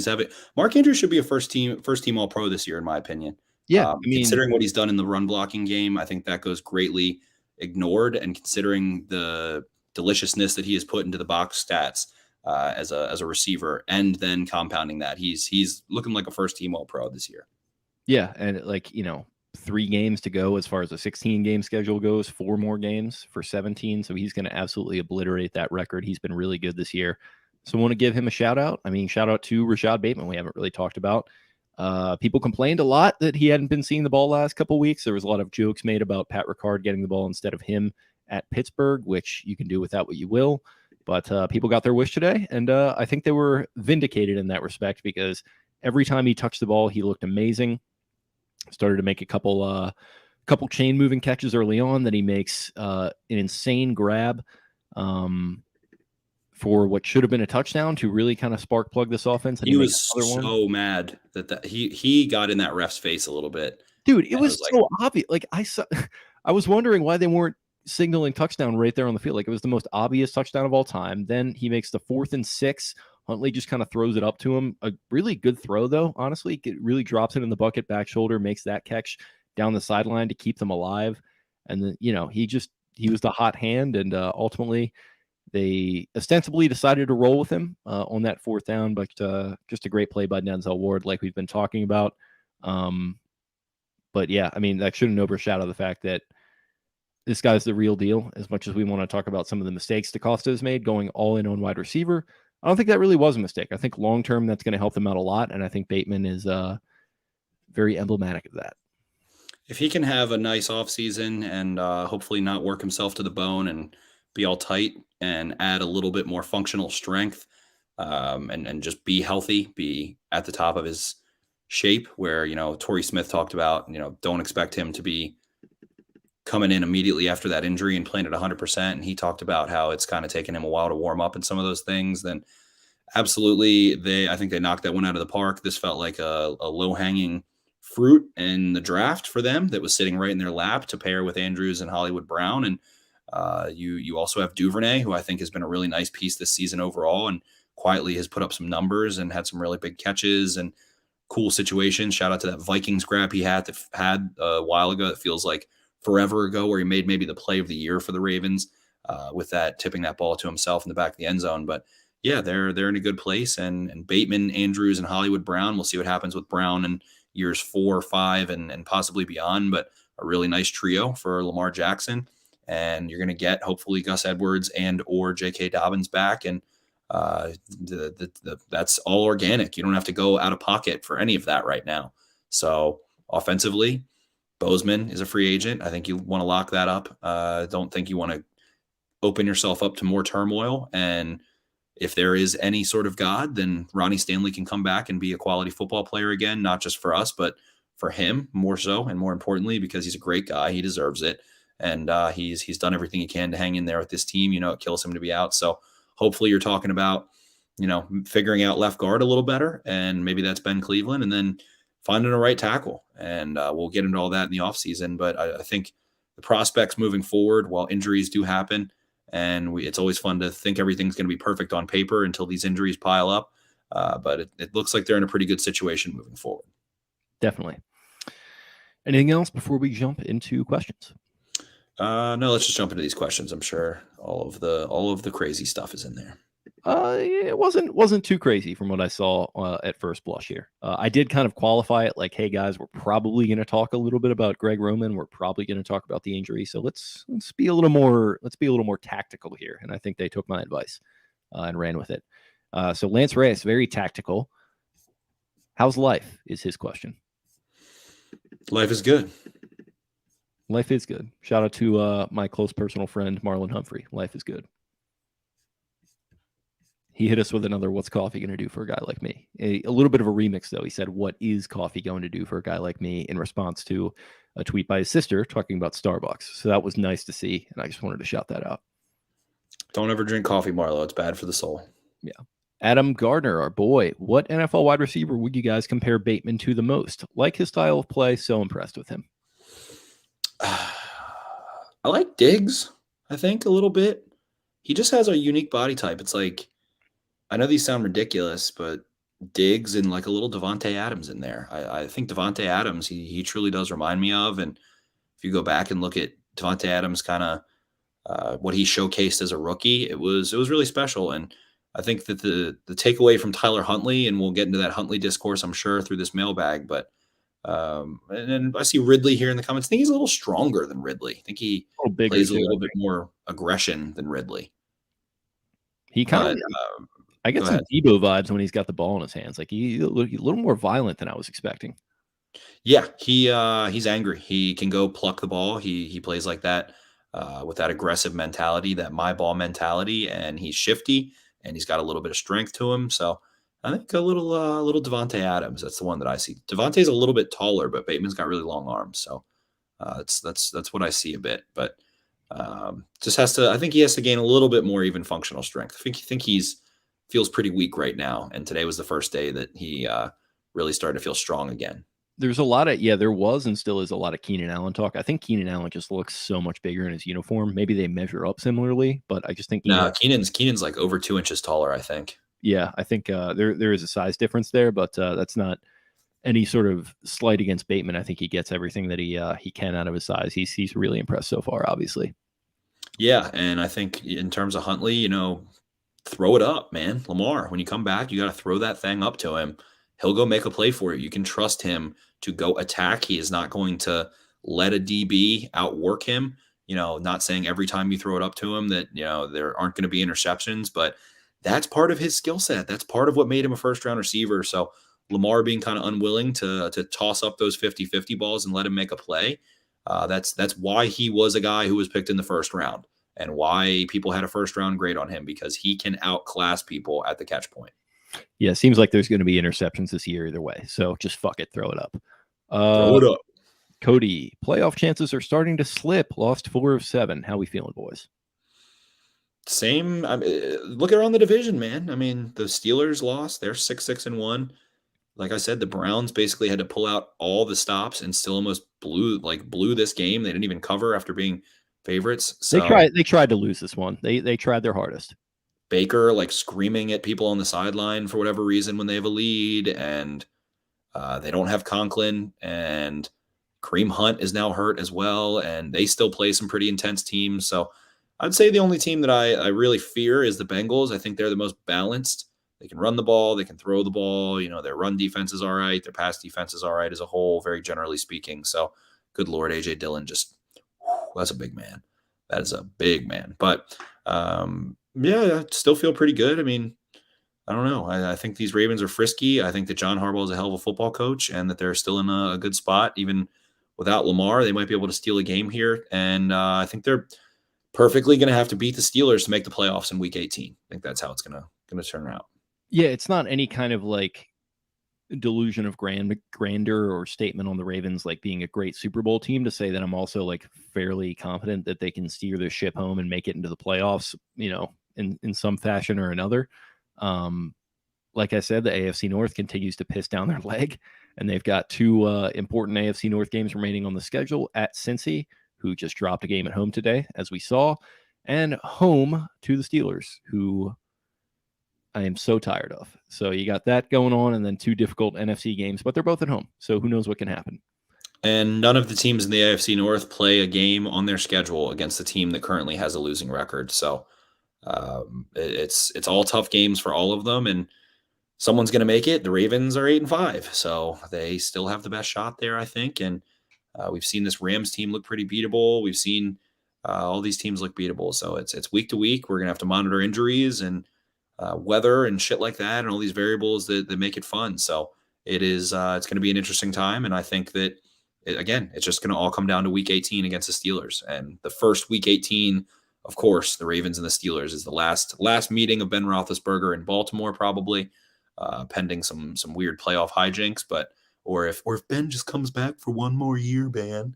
Mark Andrews should be a first team All Pro this year, in my opinion. Yeah. Considering what he's done in the run blocking game, I think that goes greatly ignored, and considering the deliciousness that he has put into the box stats as a receiver, and then compounding that, he's looking like a first team All Pro this year. Yeah, and 3 games to go as far as a 16 game schedule goes, 4 more games for 17, so he's going to absolutely obliterate that record. He's been really good this year, so I want to give him a shout out. Shout out to Rashad Bateman. We haven't really talked about. People complained a lot that he hadn't been seeing the ball last couple weeks. There was a lot of jokes made about Pat Ricard getting the ball instead of him at Pittsburgh, which you can do with that what you will. But people got their wish today, and I think they were vindicated in that respect, because every time he touched the ball, he looked amazing. Started to make a couple chain moving catches early on. That he makes an insane grab for what should have been a touchdown to really kind of spark plug this offense. And he was so mad that he got in that ref's face a little bit. Dude, it was so obvious. Like I was wondering why they weren't signaling touchdown right there on the field. Like, it was the most obvious touchdown of all time. Then he makes the 4th and 6. Huntley just kind of throws it up to him. A really good throw, though, honestly. It really drops it in the bucket, back shoulder, makes that catch down the sideline to keep them alive. And then, he was the hot hand, and ultimately they ostensibly decided to roll with him on that 4th down, but just a great play by Denzel Ward, like we've been talking about. But yeah, that shouldn't overshadow the fact that this guy's the real deal. As much as we want to talk about some of the mistakes DaCosta has made going all in on wide receiver, I don't think that really was a mistake. I think long-term that's going to help them out a lot, and I think Bateman is very emblematic of that. If he can have a nice offseason and hopefully not work himself to the bone and be all tight and add a little bit more functional strength and just be healthy, be at the top of his shape, where, Torrey Smith talked about, don't expect him to be coming in immediately after that injury and playing at 100%. And he talked about how it's kind of taken him a while to warm up in some of those things. Then absolutely, I think they knocked that one out of the park. This felt like a low-hanging fruit in the draft for them that was sitting right in their lap to pair with Andrews and Hollywood Brown. And you also have Duvernay, who I think has been a really nice piece this season overall, and quietly has put up some numbers and had some really big catches and cool situations. Shout out to that Vikings grab he had a while ago. It feels like forever ago, where he made maybe the play of the year for the Ravens with that tipping that ball to himself in the back of the end zone. But yeah, they're in a good place. And Bateman, Andrews, and Hollywood Brown, we'll see what happens with Brown in years 4 or 5 and possibly beyond. But a really nice trio for Lamar Jackson. and you're going to get hopefully Gus Edwards and or J.K. Dobbins back, and that's all organic. You don't have to go out of pocket for any of that right now. So offensively, Bozeman is a free agent. I think you want to lock that up. Don't think you want to open yourself up to more turmoil. And if there is any sort of God, then Ronnie Stanley can come back and be a quality football player again, not just for us, but for him more so, and more importantly, because he's a great guy. He deserves it. And he's done everything he can to hang in there with this team. It kills him to be out. So hopefully you're talking about, figuring out left guard a little better, and maybe that's Ben Cleveland, and then finding a right tackle. And we'll get into all that in the offseason. But I think the prospects moving forward, while injuries do happen, and it's always fun to think everything's going to be perfect on paper until these injuries pile up. But it looks like they're in a pretty good situation moving forward. Definitely. Anything else before we jump into questions? No, let's just jump into these questions. I'm sure all of the crazy stuff is in there. It wasn't too crazy from what I saw at first blush here. I did kind of qualify it like, hey guys, we're probably going to talk a little bit about Greg Roman. We're probably going to talk about the injury. So let's be a little more tactical here. And I think they took my advice and ran with it. So Lance Reyes, very tactical. How's life? Is his question. Life is good. Life is good. Shout out to my close personal friend, Marlon Humphrey. Life is good. He hit us with another, what's coffee going to do for a guy like me? A little bit of a remix, though. He said, what is coffee going to do for a guy like me, in response to a tweet by his sister talking about Starbucks. So that was nice to see, and I just wanted to shout that out. Don't ever drink coffee, Marlo. It's bad for the soul. Yeah. Adam Gardner, our boy. What NFL wide receiver would you guys compare Bateman to the most? Like his style of play, so impressed with him. I like Diggs, I think, a little bit. He just has a unique body type. It's like, I know these sound ridiculous, but Diggs and like a little Devontae Adams in there. I think Devontae Adams, he truly does remind me of. And if you go back and look at Devontae Adams, kind of what he showcased as a rookie, it was really special. And I think that the takeaway from Tyler Huntley, and we'll get into that Huntley discourse, I'm sure, through this mailbag, but and I see Ridley here in the comments. I think he's a little stronger than Ridley. I think he plays a little bit more aggression than Ridley. He kind of, I get some Debo vibes when he's got the ball in his hands. Like he's a little more violent than I was expecting. Yeah, he's angry. He can go pluck the ball. He plays like that with that aggressive mentality, that my ball mentality, and he's shifty and he's got a little bit of strength to him. So I think a little Devontae Adams. That's the one that I see. Devontae's a little bit taller, but Bateman's got really long arms. So that's what I see a bit. But just has to. I think he has to gain a little bit more even functional strength. I think feels pretty weak right now, and today was the first day that he really started to feel strong again. There's a lot of there was and still is a lot of Keenan Allen talk. I think Keenan Allen just looks so much bigger in his uniform. Maybe they measure up similarly, but I just think Keenan's like over 2 inches taller, I think. Yeah, I think there is a size difference there, but that's not any sort of slight against Bateman. I think he gets everything that he can out of his size. He's really impressed so far, obviously. Yeah, and I think in terms of Huntley, throw it up, man. Lamar, when you come back, you got to throw that thing up to him. He'll go make a play for you. You can trust him to go attack. He is not going to let a DB outwork him. Not saying every time you throw it up to him that, there aren't going to be interceptions, but that's part of his skill set. That's part of what made him a first-round receiver. So Lamar being kind of unwilling to toss up those 50-50 balls and let him make a play, that's why he was a guy who was picked in the first round and why people had a first-round grade on him, because he can outclass people at the catch point. Yeah, it seems like there's going to be interceptions this year either way. So just fuck it, throw it up. Throw it up. Cody, playoff chances are starting to slip. Lost 4 of 7. How we feeling, boys? Same. Look around the division, man. I mean, the Steelers lost. They're 6-1. Like I said, the Browns basically had to pull out all the stops and still almost blew this game. They didn't even cover after being favorites. So they tried to lose this one. They tried their hardest. Baker screaming at people on the sideline for whatever reason when they have a lead, and they don't have Conklin, and Kareem Hunt is now hurt as well, and they still play some pretty intense teams. So I'd say the only team that I really fear is the Bengals. I think they're the most balanced. They can run the ball. They can throw the ball. Their run defense is all right. Their pass defense is all right as a whole, very generally speaking. So good Lord, A.J. Dillon, that's a big man. That is a big man. But yeah, I still feel pretty good. I mean, I don't know. I think these Ravens are frisky. I think that John Harbaugh is a hell of a football coach and that they're still in a good spot. Even without Lamar, they might be able to steal a game here. And I think they're perfectly going to have to beat the Steelers to make the playoffs in Week 18. I think that's how it's going to turn out. Yeah, it's not any kind of like delusion of grandeur or statement on the Ravens like being a great Super Bowl team to say that I'm also like fairly confident that they can steer their ship home and make it into the playoffs, in some fashion or another. Like I said, the AFC North continues to piss down their leg, and they've got two important AFC North games remaining on the schedule at Cincy, who just dropped a game at home today, as we saw, and home to the Steelers, who I am so tired of. So you got that going on, and then two difficult NFC games, but they're both at home, so who knows what can happen. And none of the teams in the AFC North play a game on their schedule against the team that currently has a losing record. So it's all tough games for all of them, and someone's going to make it. The Ravens are 8-5, so they still have the best shot there, I think. And we've seen this Rams team look pretty beatable. We've seen all these teams look beatable. So it's week to week. We're going to have to monitor injuries and weather and shit like that, and all these variables that make it fun. So it's going to be an interesting time, and I think that it's just going to all come down to Week 18 against the Steelers. And the first Week 18, of course, the Ravens and the Steelers is the last meeting of Ben Roethlisberger in Baltimore, probably pending some weird playoff hijinks. Or if Ben just comes back for one more year, Ben.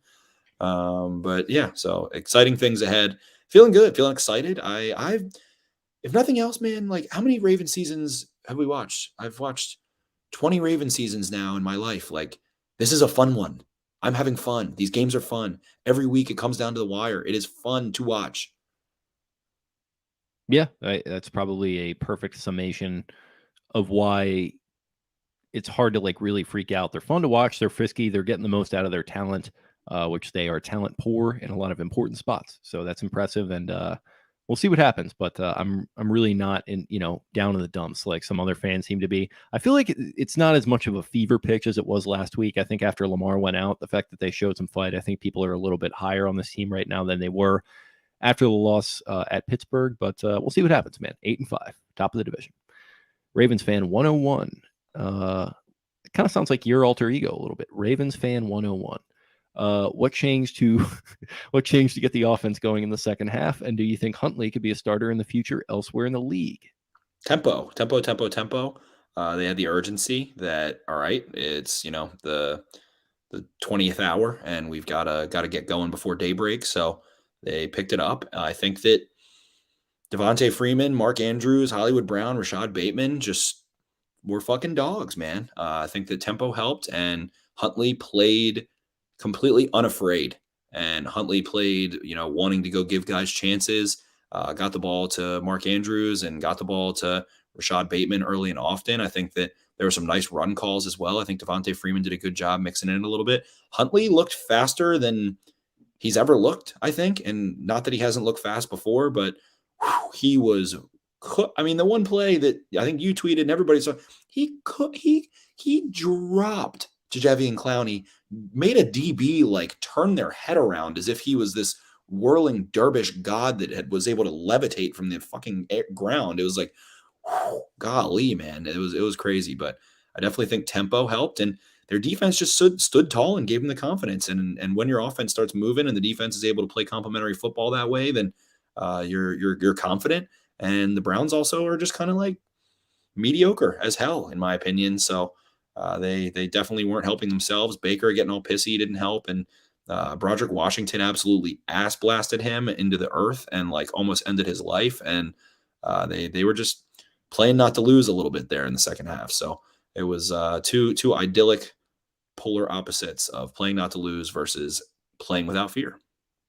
But yeah, so exciting things ahead. Feeling good, feeling excited. I've if nothing else, man, like how many Raven seasons have we watched? I've watched 20 Raven seasons now in my life. Like this is a fun one. I'm having fun. These games are fun. Every week it comes down to the wire. It is fun to watch. Yeah, that's probably a perfect summation of why it's hard to like really freak out. They're fun to watch. They're frisky. They're getting the most out of their talent, which they are talent poor in a lot of important spots. So that's impressive, and we'll see what happens. But I'm really not down in the dumps like some other fans seem to be. I feel like it's not as much of a fever pitch as it was last week. I think after Lamar went out, the fact that they showed some fight, I think people are a little bit higher on this team right now than they were after the loss at Pittsburgh. But we'll see what happens, man. 8-5, top of the division. Ravens fan 101. It kind of sounds like your alter ego a little bit. Ravens fan 101. What changed to get the offense going in the second half? And do you think Huntley could be a starter in the future elsewhere in the league? Tempo. They had the urgency that, all right, it's the 20th hour and we've got to get going before daybreak. So they picked it up. I think that Devontae Freeman, Mark Andrews, Hollywood Brown, Rashad Bateman just were fucking dogs, man. I think the tempo helped, and Huntley played completely unafraid. And Huntley played, wanting to go give guys chances. Got the ball to Mark Andrews and got the ball to Rashad Bateman early and often. I think that there were some nice run calls as well. I think Devontae Freeman did a good job mixing in a little bit. Huntley looked faster than he's ever looked, I think. And not that he hasn't looked fast before, but he was, the one play that I think you tweeted and everybody saw, he dropped Jadeveon Clowney, made a DB like turn their head around as if he was this whirling dervish god that was able to levitate from the fucking ground. It was like, golly, man, it was crazy. But I definitely think tempo helped, and their defense just stood tall and gave them the confidence. And when your offense starts moving and the defense is able to play complementary football that way, then you're confident. And the Browns also are just kind of like mediocre as hell, in my opinion. So they definitely weren't helping themselves. Baker getting all pissy didn't help, and Broderick Washington absolutely ass blasted him into the earth and like almost ended his life. And they were just playing not to lose a little bit there in the second half. So it was two idyllic polar opposites of playing not to lose versus playing without fear.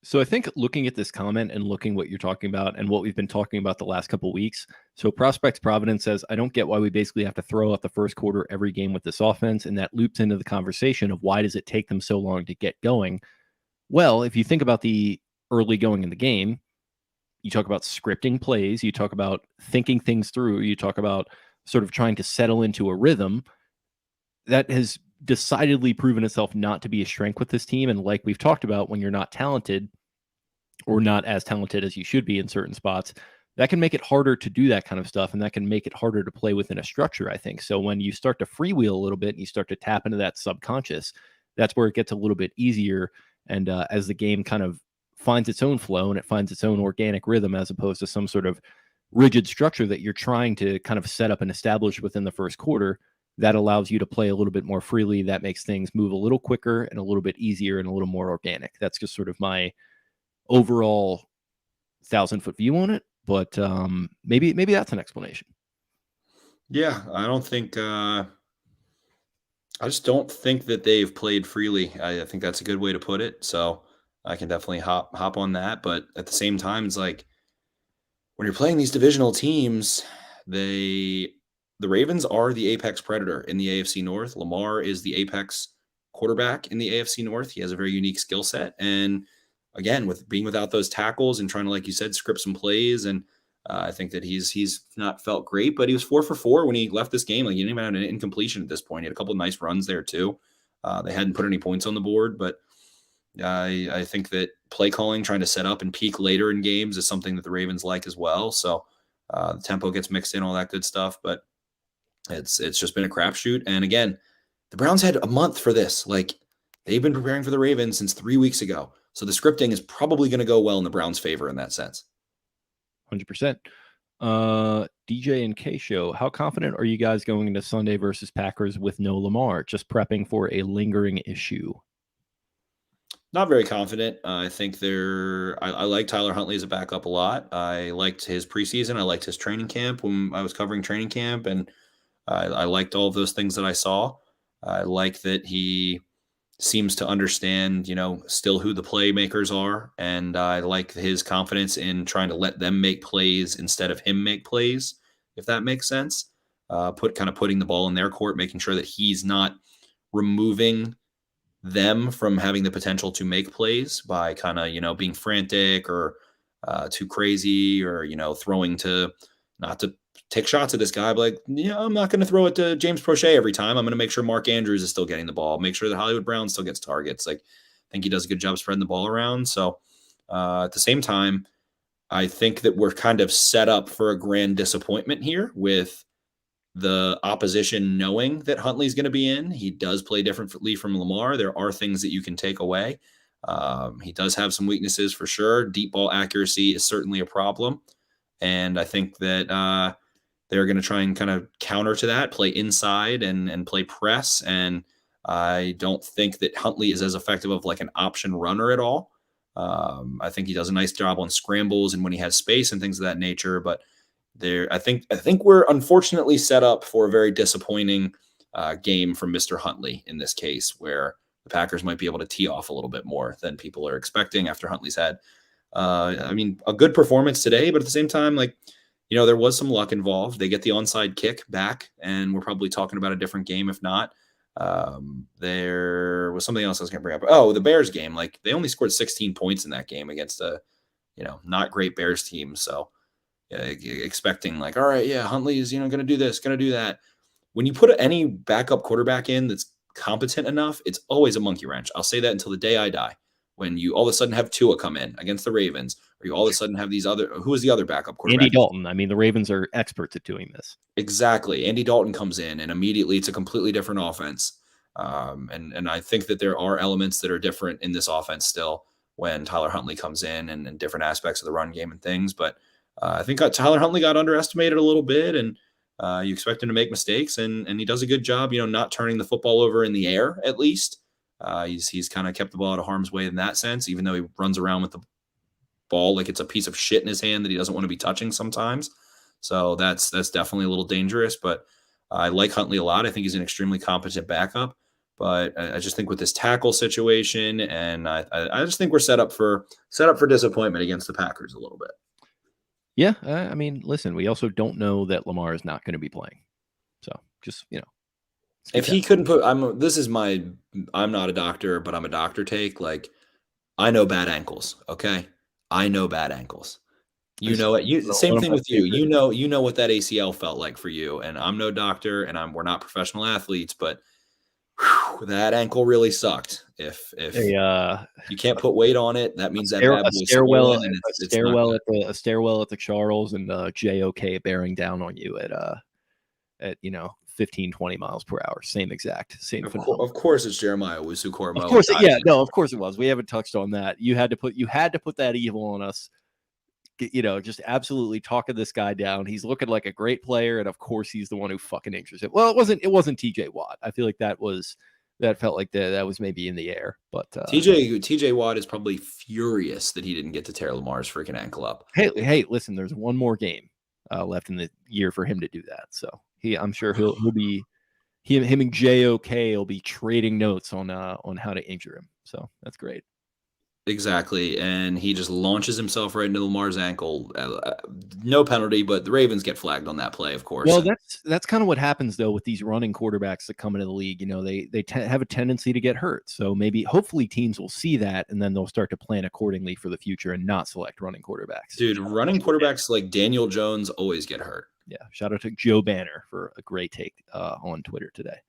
So I think looking at this comment and looking what you're talking about and what we've been talking about the last couple of weeks. So Prospects Providence says, I don't get why we basically have to throw out the first quarter every game with this offense. And that loops into the conversation of why does it take them so long to get going? Well, if you think about the early going in the game, you talk about scripting plays, you talk about thinking things through, you talk about sort of trying to settle into a rhythm that has decidedly proven itself not to be a strength with this team. And like we've talked about, when you're not talented, or not as talented as you should be in certain spots, that can make it harder to do that kind of stuff. And that can make it harder to play within a structure, I think. So when you start to freewheel a little bit and you start to tap into that subconscious, that's where it gets a little bit easier. And as the game kind of finds its own flow and it finds its own organic rhythm, as opposed to some sort of rigid structure that you're trying to kind of set up and establish within the first quarter, that allows you to play a little bit more freely. That makes things move a little quicker and a little bit easier and a little more organic. That's just sort of my overall 1,000-foot view on it. But maybe that's an explanation. Yeah, I just don't think that they've played freely. I think that's a good way to put it. So I can definitely hop on that. But at the same time, it's like when you're playing these divisional teams, the Ravens are the apex predator in the AFC North. Lamar is the apex quarterback in the AFC North. He has a very unique skill set. And again, with being without those tackles and trying to, like you said, script some plays, and I think that he's not felt great, but he was 4 for 4 when he left this game. Like, he didn't even have an incompletion at this point. He had a couple of nice runs there too. They hadn't put any points on the board, but I think that play calling, trying to set up and peak later in games, is something that the Ravens like as well. So the tempo gets mixed in, all that good stuff. But it's just been a crapshoot. And again, the Browns had a month for this. Like, they've been preparing for the Ravens since 3 weeks ago. So the scripting is probably going to go well in the Browns' favor in that sense. 100%. DJ and K Show, how confident are you guys going into Sunday versus Packers with no Lamar? Just prepping for a lingering issue. Not very confident. I think I like Tyler Huntley as a backup a lot. I liked his preseason. I liked his training camp when I was covering training camp, and I liked all of those things that I saw. I like that he seems to understand, still who the playmakers are. And I like his confidence in trying to let them make plays instead of him make plays, if that makes sense. Putting the ball in their court, making sure that he's not removing them from having the potential to make plays by being frantic or too crazy, or, throwing to not to take shots at this guy, but I'm not going to throw it to James Prochet every time. I'm going to make sure Mark Andrews is still getting the ball, make sure that Hollywood Brown still gets targets. Like, I think he does a good job spreading the ball around. So at the same time, I think that we're kind of set up for a grand disappointment here with the opposition knowing that Huntley's going to be in. He does play differently from Lamar. There are things that you can take away. He does have some weaknesses for sure. Deep ball accuracy is certainly a problem. And I think that they're going to try and kind of counter to that, play inside and play press. And I don't think that Huntley is as effective of like an option runner at all. I think he does a nice job on scrambles and when he has space and things of that nature. But I think we're unfortunately set up for a very disappointing game from Mr. Huntley in this case, where the Packers might be able to tee off a little bit more than people are expecting after Huntley's had, a good performance today. But at the same time, there was some luck involved. They get the onside kick back, and we're probably talking about a different game if not. There was something else I was going to bring up. Oh, the Bears game. Like, they only scored 16 points in that game against a, not great Bears team. So expecting all right, yeah, Huntley is, going to do this, going to do that. When you put any backup quarterback in that's competent enough, it's always a monkey wrench. I'll say that until the day I die. When you all of a sudden have Tua come in against the Ravens, or you all of a sudden have who is the other backup quarterback? Andy Dalton. I mean, the Ravens are experts at doing this. Exactly. Andy Dalton comes in, and immediately it's a completely different offense. And I think that there are elements that are different in this offense still when Tyler Huntley comes in, and different aspects of the run game and things. But I think Tyler Huntley got underestimated a little bit, and you expect him to make mistakes, and he does a good job, not turning the football over in the air, at least. He's kind of kept the ball out of harm's way in that sense, even though he runs around with the ball like it's a piece of shit in his hand that he doesn't want to be touching sometimes. So that's definitely a little dangerous, but I like Huntley a lot. I think he's an extremely competent backup, but I just think with this tackle situation, and I just think we're set up for disappointment against the Packers a little bit. Yeah, I mean, listen, we also don't know that Lamar is not going to be playing. So just, if he couldn't put, I'm not a doctor, but I'm a doctor take. Like, I know bad ankles. Okay. I know bad ankles. Know it. Same thing with you. You know what that ACL felt like for you. And I'm no doctor, and we're not professional athletes, but That ankle really sucked. If you can't put weight on it, that means that bad boy's swollen, and it's not good. A stairwell at the Charles, and JOK bearing down on you at 15, 20 miles per hour. Same phenomenon. Of course, it's Jeremiah Owusu-Koramoah. Of course, yeah, no, of course it was. We haven't touched on that. You had to put that evil on us. Just absolutely talking this guy down. He's looking like a great player, and of course, he's the one who fucking injures him. Well, it wasn't TJ Watt. I feel like that felt like that was maybe in the air. But TJ Watt is probably furious that he didn't get to tear Lamar's freaking ankle up. Hey, listen, there's one more game left in the year for him to do that. So I'm sure he'll be him and JOK will be trading notes on how to injure him. So that's great. Exactly, and he just launches himself right into Lamar's ankle. No penalty, but the Ravens get flagged on that play, of course. Well, that's kind of what happens though with these running quarterbacks that come into the league. They have a tendency to get hurt. So hopefully teams will see that, and then they'll start to plan accordingly for the future and not select running quarterbacks. Dude, running quarterbacks like Daniel Jones always get hurt. Yeah, shout out to Joe Banner for a great take on Twitter today.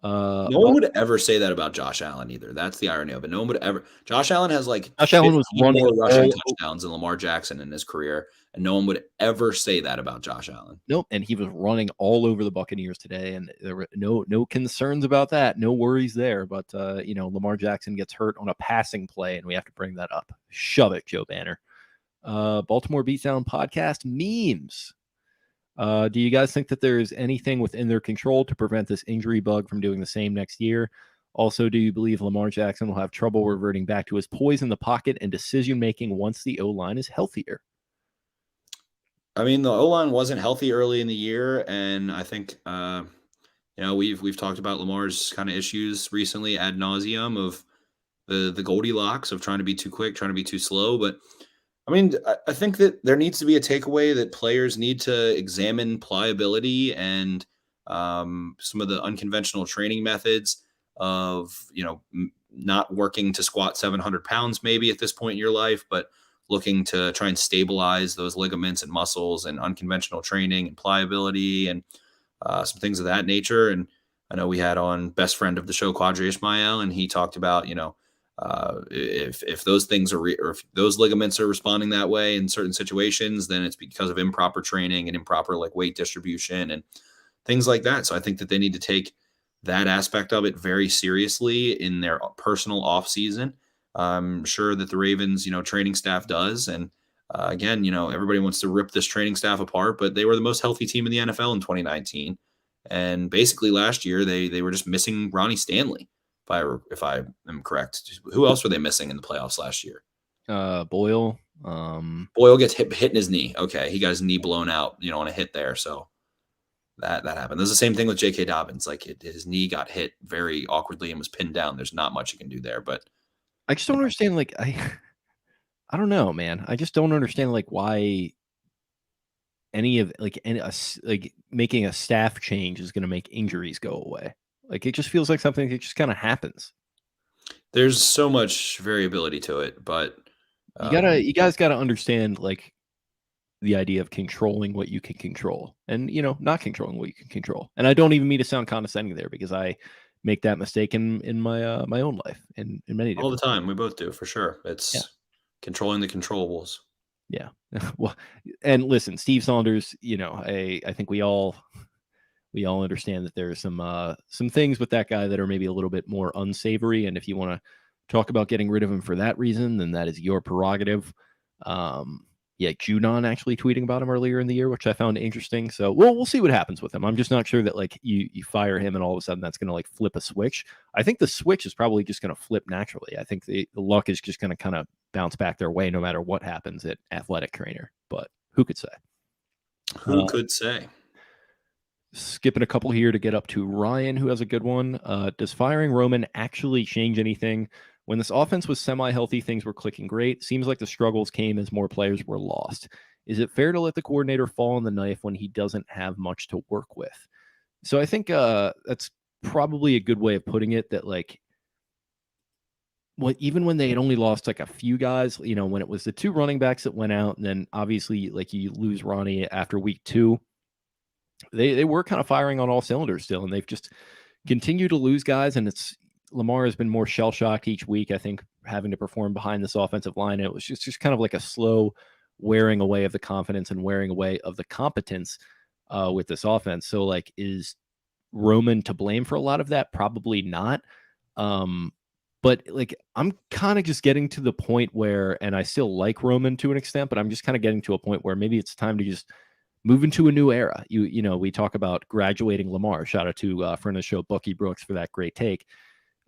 No one would ever say that about Josh Allen either. That's the irony of it. No one would ever. Josh Allen has Josh Allen was running more rushing touchdowns than Lamar Jackson in his career, and no one would ever say that about Josh Allen. Nope, and he was running all over the Buccaneers today, and there were no concerns about that, no worries there. But Lamar Jackson gets hurt on a passing play, and we have to bring that up. Shove it, Joe Banner. Baltimore Beatdown podcast memes. Do you guys think that there's anything within their control to prevent this injury bug from doing the same next year? Also, do you believe Lamar Jackson will have trouble reverting back to his poise in the pocket and decision-making once the O-line is healthier? I mean, the O-line wasn't healthy early in the year, and I think, we've talked about Lamar's kind of issues recently ad nauseum of the Goldilocks of trying to be too quick, trying to be too slow, but I mean, I think that there needs to be a takeaway that players need to examine pliability and some of the unconventional training methods of, not working to squat 700 pounds maybe at this point in your life, but looking to try and stabilize those ligaments and muscles and unconventional training and pliability and some things of that nature. And I know we had on best friend of the show, Quadri Ismail, and he talked about, if those things or if those ligaments are responding that way in certain situations, then it's because of improper training and improper weight distribution and things like that. So I think that they need to take that aspect of it very seriously in their personal off season. I'm sure that the Ravens, training staff does. And again, everybody wants to rip this training staff apart, but they were the most healthy team in the NFL in 2019. And basically last year, they were just missing Ronnie Stanley. If I am correct. Who else were they missing in the playoffs last year? Boyle. Boyle gets hit in his knee. Okay, he got his knee blown out, on a hit there. So that happened. There's the same thing with J.K. Dobbins. His knee got hit very awkwardly and was pinned down. There's not much you can do there. But I just don't understand. I don't know, man. I just don't understand why any of making a staff change is going to make injuries go away. It just feels like something that just kind of happens. There's so much variability to it, but you guys gotta understand the idea of controlling what you can control and not controlling what you can control. And I don't even mean to sound condescending there because I make that mistake in my my own life in many all the time. We both do, for sure. It's controlling the controllables. Yeah. Well, and listen, Steve Saunders, I think we all understand that there are some things with that guy that are maybe a little bit more unsavory. And if you want to talk about getting rid of him for that reason, then that is your prerogative. Judon actually tweeting about him earlier in the year, which I found interesting. So we'll see what happens with him. I'm just not sure that you fire him and all of a sudden that's going to flip a switch. I think the switch is probably just going to flip naturally. I think the luck is just going to kind of bounce back their way no matter what happens at athletic trainer. But who could say? Who could say? Skipping a couple here to get up to Ryan, who has a good one. Does firing Roman actually change anything? When this offense was semi-healthy, things were clicking great. Seems like the struggles came as more players were lost. Is it fair to let the coordinator fall on the knife when he doesn't have much to work with? So I think that's probably a good way of putting it, that even when they had only lost a few guys, when it was the two running backs that went out, and then obviously you lose Ronnie after week 2, they were kind of firing on all cylinders still, and they've just continue to lose guys, and Lamar has been more shell-shocked each week, I think, having to perform behind this offensive line. It was just kind of like a slow wearing away of the confidence and wearing away of the competence with this offense. So, like, is Roman to blame for a lot of that? Probably not. But like, I'm kind of just getting to the point where, and I still like Roman to an extent, but I'm just kind of getting to a point where maybe it's time to just move into a new era. You know, we talk about graduating Lamar. Shout out to friend of the show, Bucky Brooks, for that great take.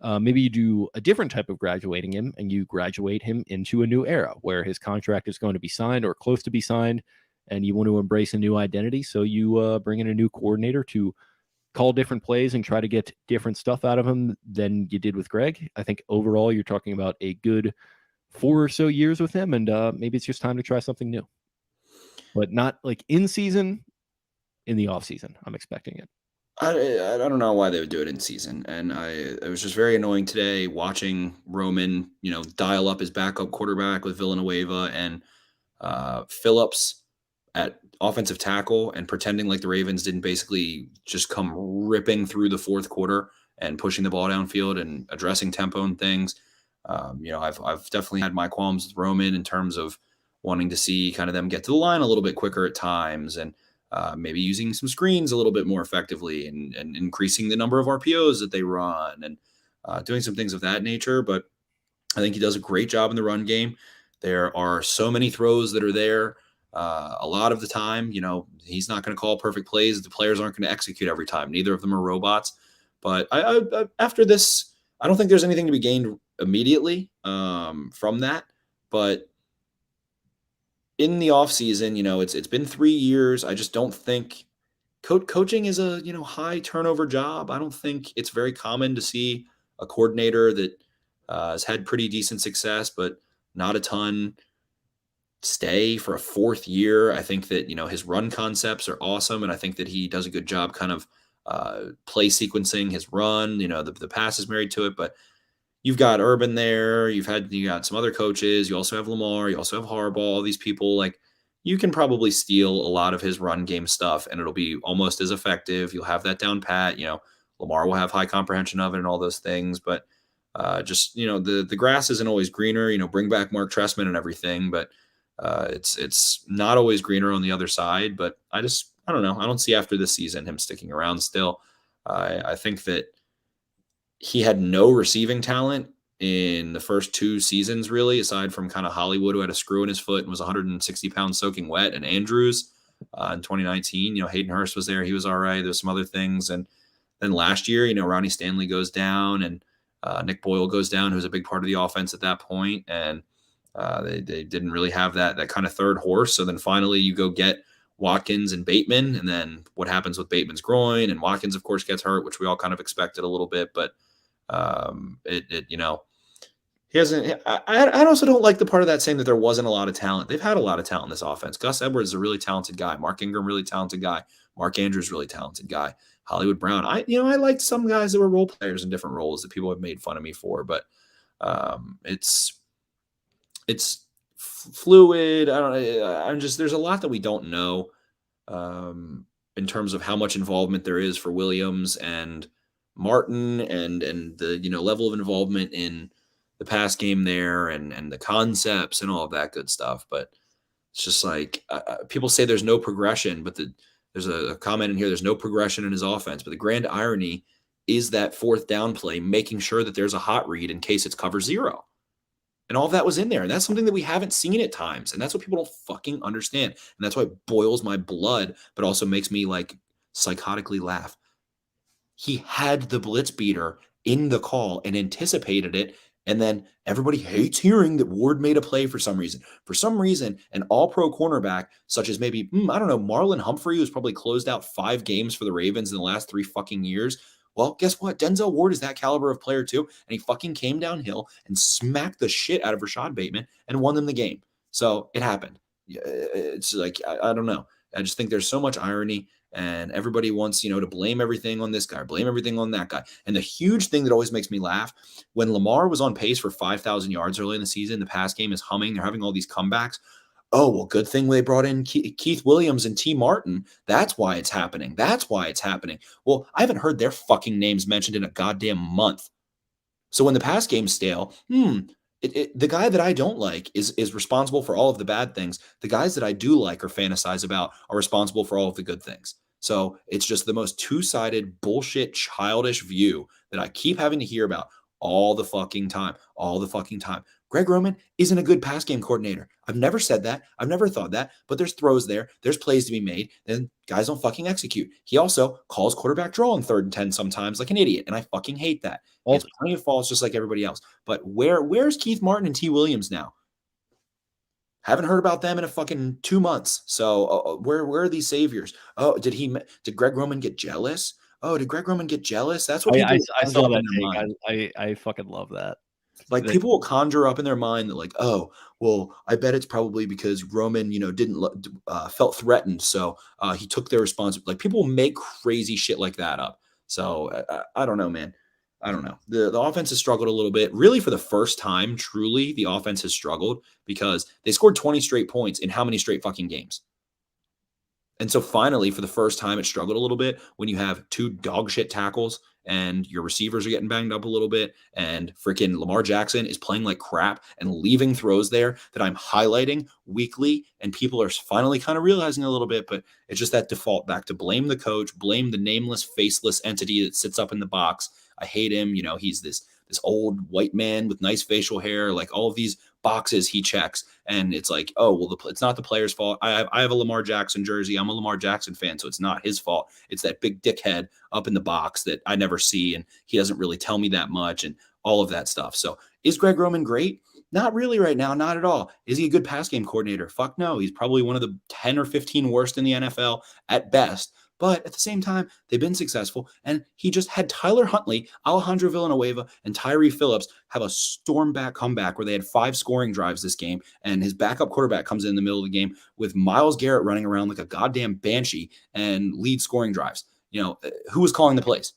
Maybe you do a different type of graduating him, and you graduate him into a new era where his contract is going to be signed or close to be signed, and you want to embrace a new identity. So you bring in a new coordinator to call different plays and try to get different stuff out of him than you did with Greg. I think overall you're talking about a good 4 or so years with him, and maybe it's just time to try something new. But not like in season, in the off season. I'm expecting it. I don't know why they would do it in season, and it was just very annoying today watching Roman, dial up his backup quarterback with Villanueva and Phillips at offensive tackle and pretending like the Ravens didn't basically just come ripping through the fourth quarter and pushing the ball downfield and addressing tempo and things. I've definitely had my qualms with Roman in terms of wanting to see kind of them get to the line a little bit quicker at times, and maybe using some screens a little bit more effectively and increasing the number of RPOs that they run and doing some things of that nature. But I think he does a great job in the run game. There are so many throws that are there. A lot of the time, he's not going to call perfect plays. The players aren't going to execute every time. Neither of them are robots. But I after this, I don't think there's anything to be gained immediately from that. But in the offseason, it's been 3 years. I just don't think coaching is a, high turnover job. I don't think it's very common to see a coordinator that has had pretty decent success, but not a ton, stay for a fourth year. I think that, his run concepts are awesome. And I think that he does a good job kind of play sequencing his run. The pass is married to it, but you've got Urban there. You got some other coaches. You also have Lamar. You also have Harbaugh. All these people, like, you can probably steal a lot of his run game stuff, and it'll be almost as effective. You'll have that down pat. Lamar will have high comprehension of it and all those things. But the grass isn't always greener. Bring back Mark Trestman and everything, but it's not always greener on the other side. But I don't know. I don't see after this season him sticking around still. I think that he had no receiving talent in the first 2 seasons, really, aside from kind of Hollywood, who had a screw in his foot and was 160 pounds soaking wet, and Andrews in 2019. Hayden Hurst was there. He was all right. There's some other things. And then last year, Ronnie Stanley goes down, and Nick Boyle goes down, who's a big part of the offense at that point. And they didn't really have that kind of third horse. So then finally you go get Watkins and Bateman, and then what happens with Bateman's groin, and Watkins, of course, gets hurt, which we all kind of expected a little bit, but he hasn't. I also don't like the part of that saying that there wasn't a lot of talent. They've had a lot of talent in this offense. Gus Edwards is a really talented guy. Mark Ingram, really talented guy. Mark Andrews, really talented guy. Hollywood Brown. I liked some guys that were role players in different roles that people have made fun of me for, but it's fluid. There's a lot that we don't know in terms of how much involvement there is for Williams and Martin and the level of involvement in the pass game there and the concepts and all of that good stuff. But it's just like people say there's no progression, but there's a comment in here, there's no progression in his offense. But the grand irony is that fourth down play, making sure that there's a hot read in case it's cover 0. And all of that was in there. And that's something that we haven't seen at times. And that's what people don't fucking understand. And that's why it boils my blood, but also makes me like psychotically laugh. He had the blitz beater in the call and anticipated it. And then everybody hates hearing that Ward made a play for some reason. For some reason, an all-pro cornerback, such as maybe, Marlon Humphrey, who's probably closed out 5 games for the Ravens in the last 3 fucking years. Well, guess what? Denzel Ward is that caliber of player too. And he fucking came downhill and smacked the shit out of Rashad Bateman and won them the game. So it happened. It's like, I don't know. I just think there's so much irony. And everybody wants, to blame everything on this guy, blame everything on that guy. And the huge thing that always makes me laugh, when Lamar was on pace for 5,000 yards early in the season, the pass game is humming. They're having all these comebacks. Oh, well, good thing they brought in Keith Williams and T. Martin. That's why it's happening. That's why it's happening. Well, I haven't heard their fucking names mentioned in a goddamn month. So when the pass game's stale, the guy that I don't like is responsible for all of the bad things. The guys that I do like or fantasize about are responsible for all of the good things. So it's just the most two-sided bullshit, childish view that I keep having to hear about all the fucking time, all the fucking time. Greg Roman isn't a good pass game coordinator. I've never said that. I've never thought that, but there's throws there. There's plays to be made. Then guys don't fucking execute. He also calls quarterback draw on 3rd and 10 sometimes like an idiot, and I fucking hate that. He has plenty of faults just like everybody else. But where's Keith Martin and T. Williams now? Haven't heard about them in a fucking 2 months. So where are these saviors? Oh, did Greg Roman get jealous? Oh, did Greg Roman get jealous? That's what people I conjure saw up that in their mind. take. I fucking love that. Like people will conjure up in their mind that like, oh, well, I bet it's probably because Roman, didn't felt threatened, so he took their responsibility. Like people make crazy shit like that up. So I don't know, man. I don't know. The offense has struggled a little bit. Really, for the first time, truly, the offense has struggled because they scored 20 straight points in how many straight fucking games? And so finally, for the first time, it struggled a little bit when you have 2 dog shit tackles and your receivers are getting banged up a little bit. And freaking Lamar Jackson is playing like crap and leaving throws there that I'm highlighting weekly. And people are finally kind of realizing a little bit, but it's just that default back to blame the coach, blame the nameless, faceless entity that sits up in the box. I hate him. He's this old white man with nice facial hair, like all of these boxes he checks. And it's like, oh, well, it's not the player's fault. I have a Lamar Jackson jersey. I'm a Lamar Jackson fan, so it's not his fault. It's that big dickhead up in the box that I never see, and he doesn't really tell me that much and all of that stuff. So is Greg Roman great? Not really right now, not at all. Is he a good pass game coordinator? Fuck no. He's probably one of the 10 or 15 worst in the NFL at best. But at the same time, they've been successful. And he just had Tyler Huntley, Alejandro Villanueva, and Tyree Phillips have a storm back comeback where they had 5 scoring drives this game. And his backup quarterback comes in the middle of the game with Myles Garrett running around like a goddamn banshee and lead scoring drives. Who was calling the plays?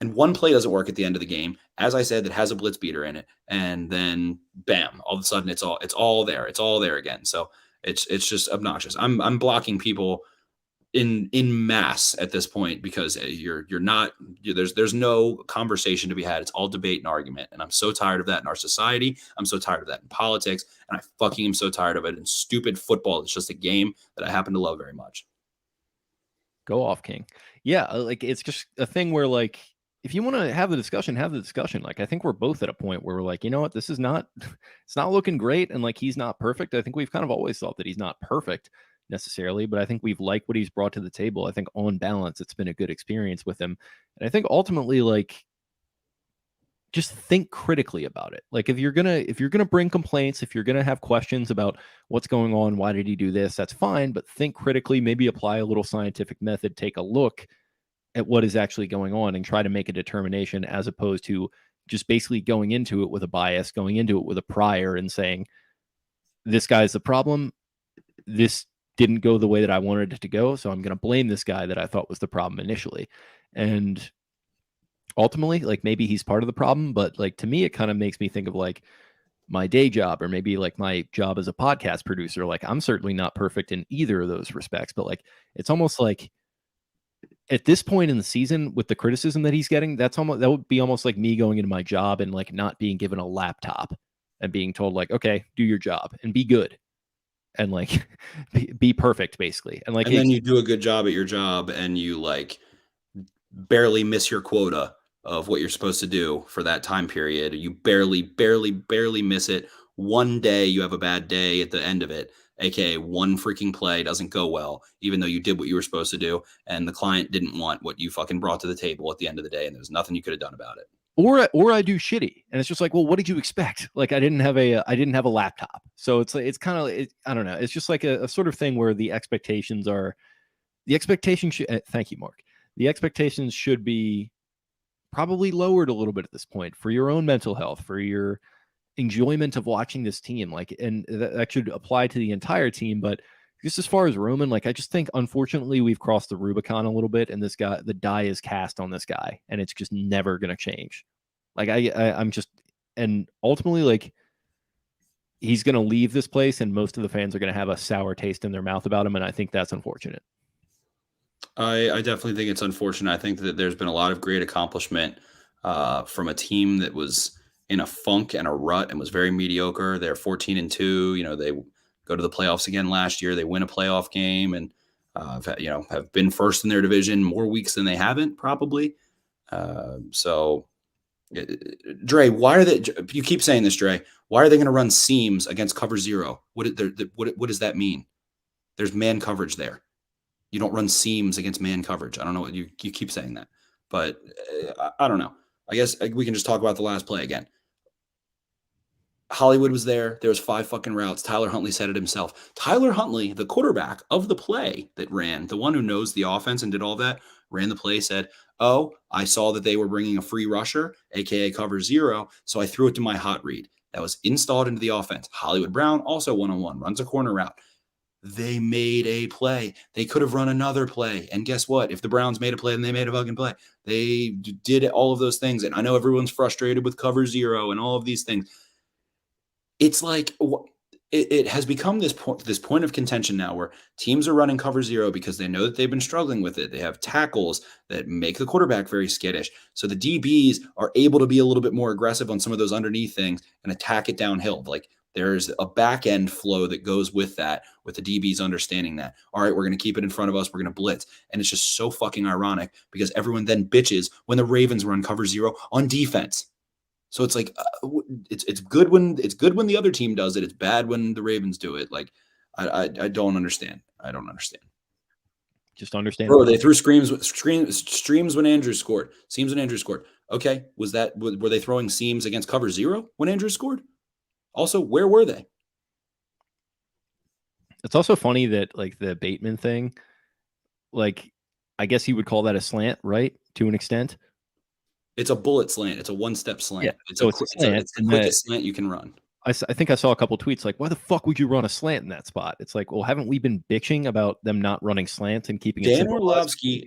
And one play doesn't work at the end of the game, as I said, that has a blitz beater in it. And then bam, all of a sudden it's all there. It's all there again. So it's just obnoxious. I'm blocking people in mass at this point because there's no conversation to be had. It's all debate and argument. And I'm so tired of that in our society. I'm so tired of that in politics. And I fucking am so tired of it in stupid football. It's just a game that I happen to love very much. Go off, King. Yeah, like it's just a thing where like if you want to have the discussion, have the discussion. Like I think we're both at a point where we're like, you know what, this is not it's not looking great. And like he's not perfect. I think we've kind of always thought that he's not perfect necessarily, but I think we've liked what he's brought to the table. I think on balance, it's been a good experience with him. And I think ultimately, like just think critically about it. Like if you're gonna bring complaints, if you're gonna have questions about what's going on, why did he do this, that's fine, but think critically, maybe apply a little scientific method, take a look at what is actually going on and try to make a determination, as opposed to just basically going into it with a bias, going into it with a prior and saying, this guy's the problem. This didn't go the way that I wanted it to go, so I'm going to blame this guy that I thought was the problem initially. And ultimately, like maybe he's part of the problem, but like to me, it kind of makes me think of like my day job or maybe like my job as a podcast producer. Like I'm certainly not perfect in either of those respects, but like it's almost like at this point in the season with the criticism that he's getting, that would be almost like me going into my job and like not being given a laptop and being told like, okay, do your job and be good and like be perfect basically. And like, and then you do a good job at your job and you like barely miss your quota of what you're supposed to do for that time period. You barely miss it. One day you have a bad day at the end of it, aka one freaking play doesn't go well, even though you did what you were supposed to do, and the client didn't want what you fucking brought to the table at the end of the day, and there's nothing you could have done about it. Or I do shitty, and it's just like, well, what did you expect? Like I didn't have a laptop, so it's like it's kind of I don't know. It's just like a sort of thing where the expectations should. Thank you, Mark. The expectations should be probably lowered a little bit at this point for your own mental health, for your enjoyment of watching this team. Like, and that should apply to the entire team. But just as far as Roman, like, I just think, unfortunately, we've crossed the Rubicon a little bit, and this guy, the die is cast on this guy, and it's just never going to change. Like, I'm just, and ultimately, like, he's going to leave this place, and most of the fans are going to have a sour taste in their mouth about him, and I think that's unfortunate. I definitely think it's unfortunate. I think that there's been a lot of great accomplishment from a team that was in a funk and a rut and was very mediocre. They're 14-2. They go to the playoffs again last year. They win a playoff game and have been first in their division more weeks than they haven't probably. So, Dre, why are they? You keep saying this, Dre. Why are they going to run seams against cover zero? What does that mean? There's man coverage there. You don't run seams against man coverage. I don't know what you keep saying that, but I don't know. I guess we can just talk about the last play again. Hollywood was there. There was 5 fucking routes. Tyler Huntley said it himself. Tyler Huntley, the quarterback of the play that ran, the one who knows the offense and did all that, ran the play, said, "Oh, I saw that they were bringing a free rusher, aka cover zero, so I threw it to my hot read." That was installed into the offense. Hollywood Brown, also one-on-one, runs a corner route. They made a play. They could have run another play. And guess what? If the Browns made a play, then they made a fucking play. They did all of those things. And I know everyone's frustrated with cover zero and all of these things. It's like it has become this point of contention now where teams are running cover zero because they know that they've been struggling with it. They have tackles that make the quarterback very skittish. So the DBs are able to be a little bit more aggressive on some of those underneath things and attack it downhill. Like there's a back end flow that goes with that, with the DBs understanding that. All right, we're going to keep it in front of us. We're going to blitz. And it's just so fucking ironic because everyone then bitches when the Ravens run cover zero on defense. So it's like it's good when the other team does it. It's bad when the Ravens do it. Like I don't understand. I don't understand. Just understand. Bro, they threw streams when Andrew scored. Seams when Andrew scored. Okay, were they throwing seams against cover zero when Andrew scored? Also, where were they? It's also funny that like the Bateman thing, like I guess you would call that a slant, right? To an extent. It's a bullet slant. It's a one-step slant. Yeah, it's so a slant. it's the quickest slant you can run. I think I saw a couple tweets like, why the fuck would you run a slant in that spot? It's like, well, haven't we been bitching about them not running slants and keeping it simple?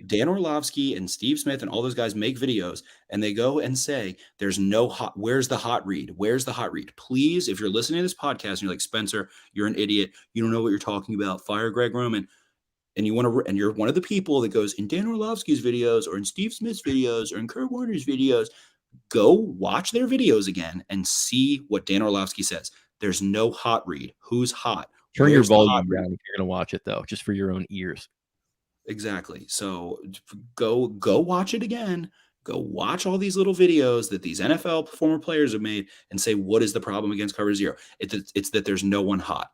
Dan Orlovsky and Steve Smith and all those guys make videos and they go and say, there's no hot, where's the hot read? Where's the hot read? Please, if you're listening to this podcast and you're like, Spencer, you're an idiot. You don't know what you're talking about. Fire Greg Roman. And you're one of the people that goes in Dan Orlovsky's videos or in Steve Smith's videos or in Kurt Warner's videos. Go watch their videos again and see what Dan Orlovsky says. There's no hot read. Who's hot? Turn your volume down if you're going to watch it, though, just for your own ears. Exactly. So go watch it again. Go watch all these little videos that these NFL former players have made and say, what is the problem against cover zero? It's that there's no one hot.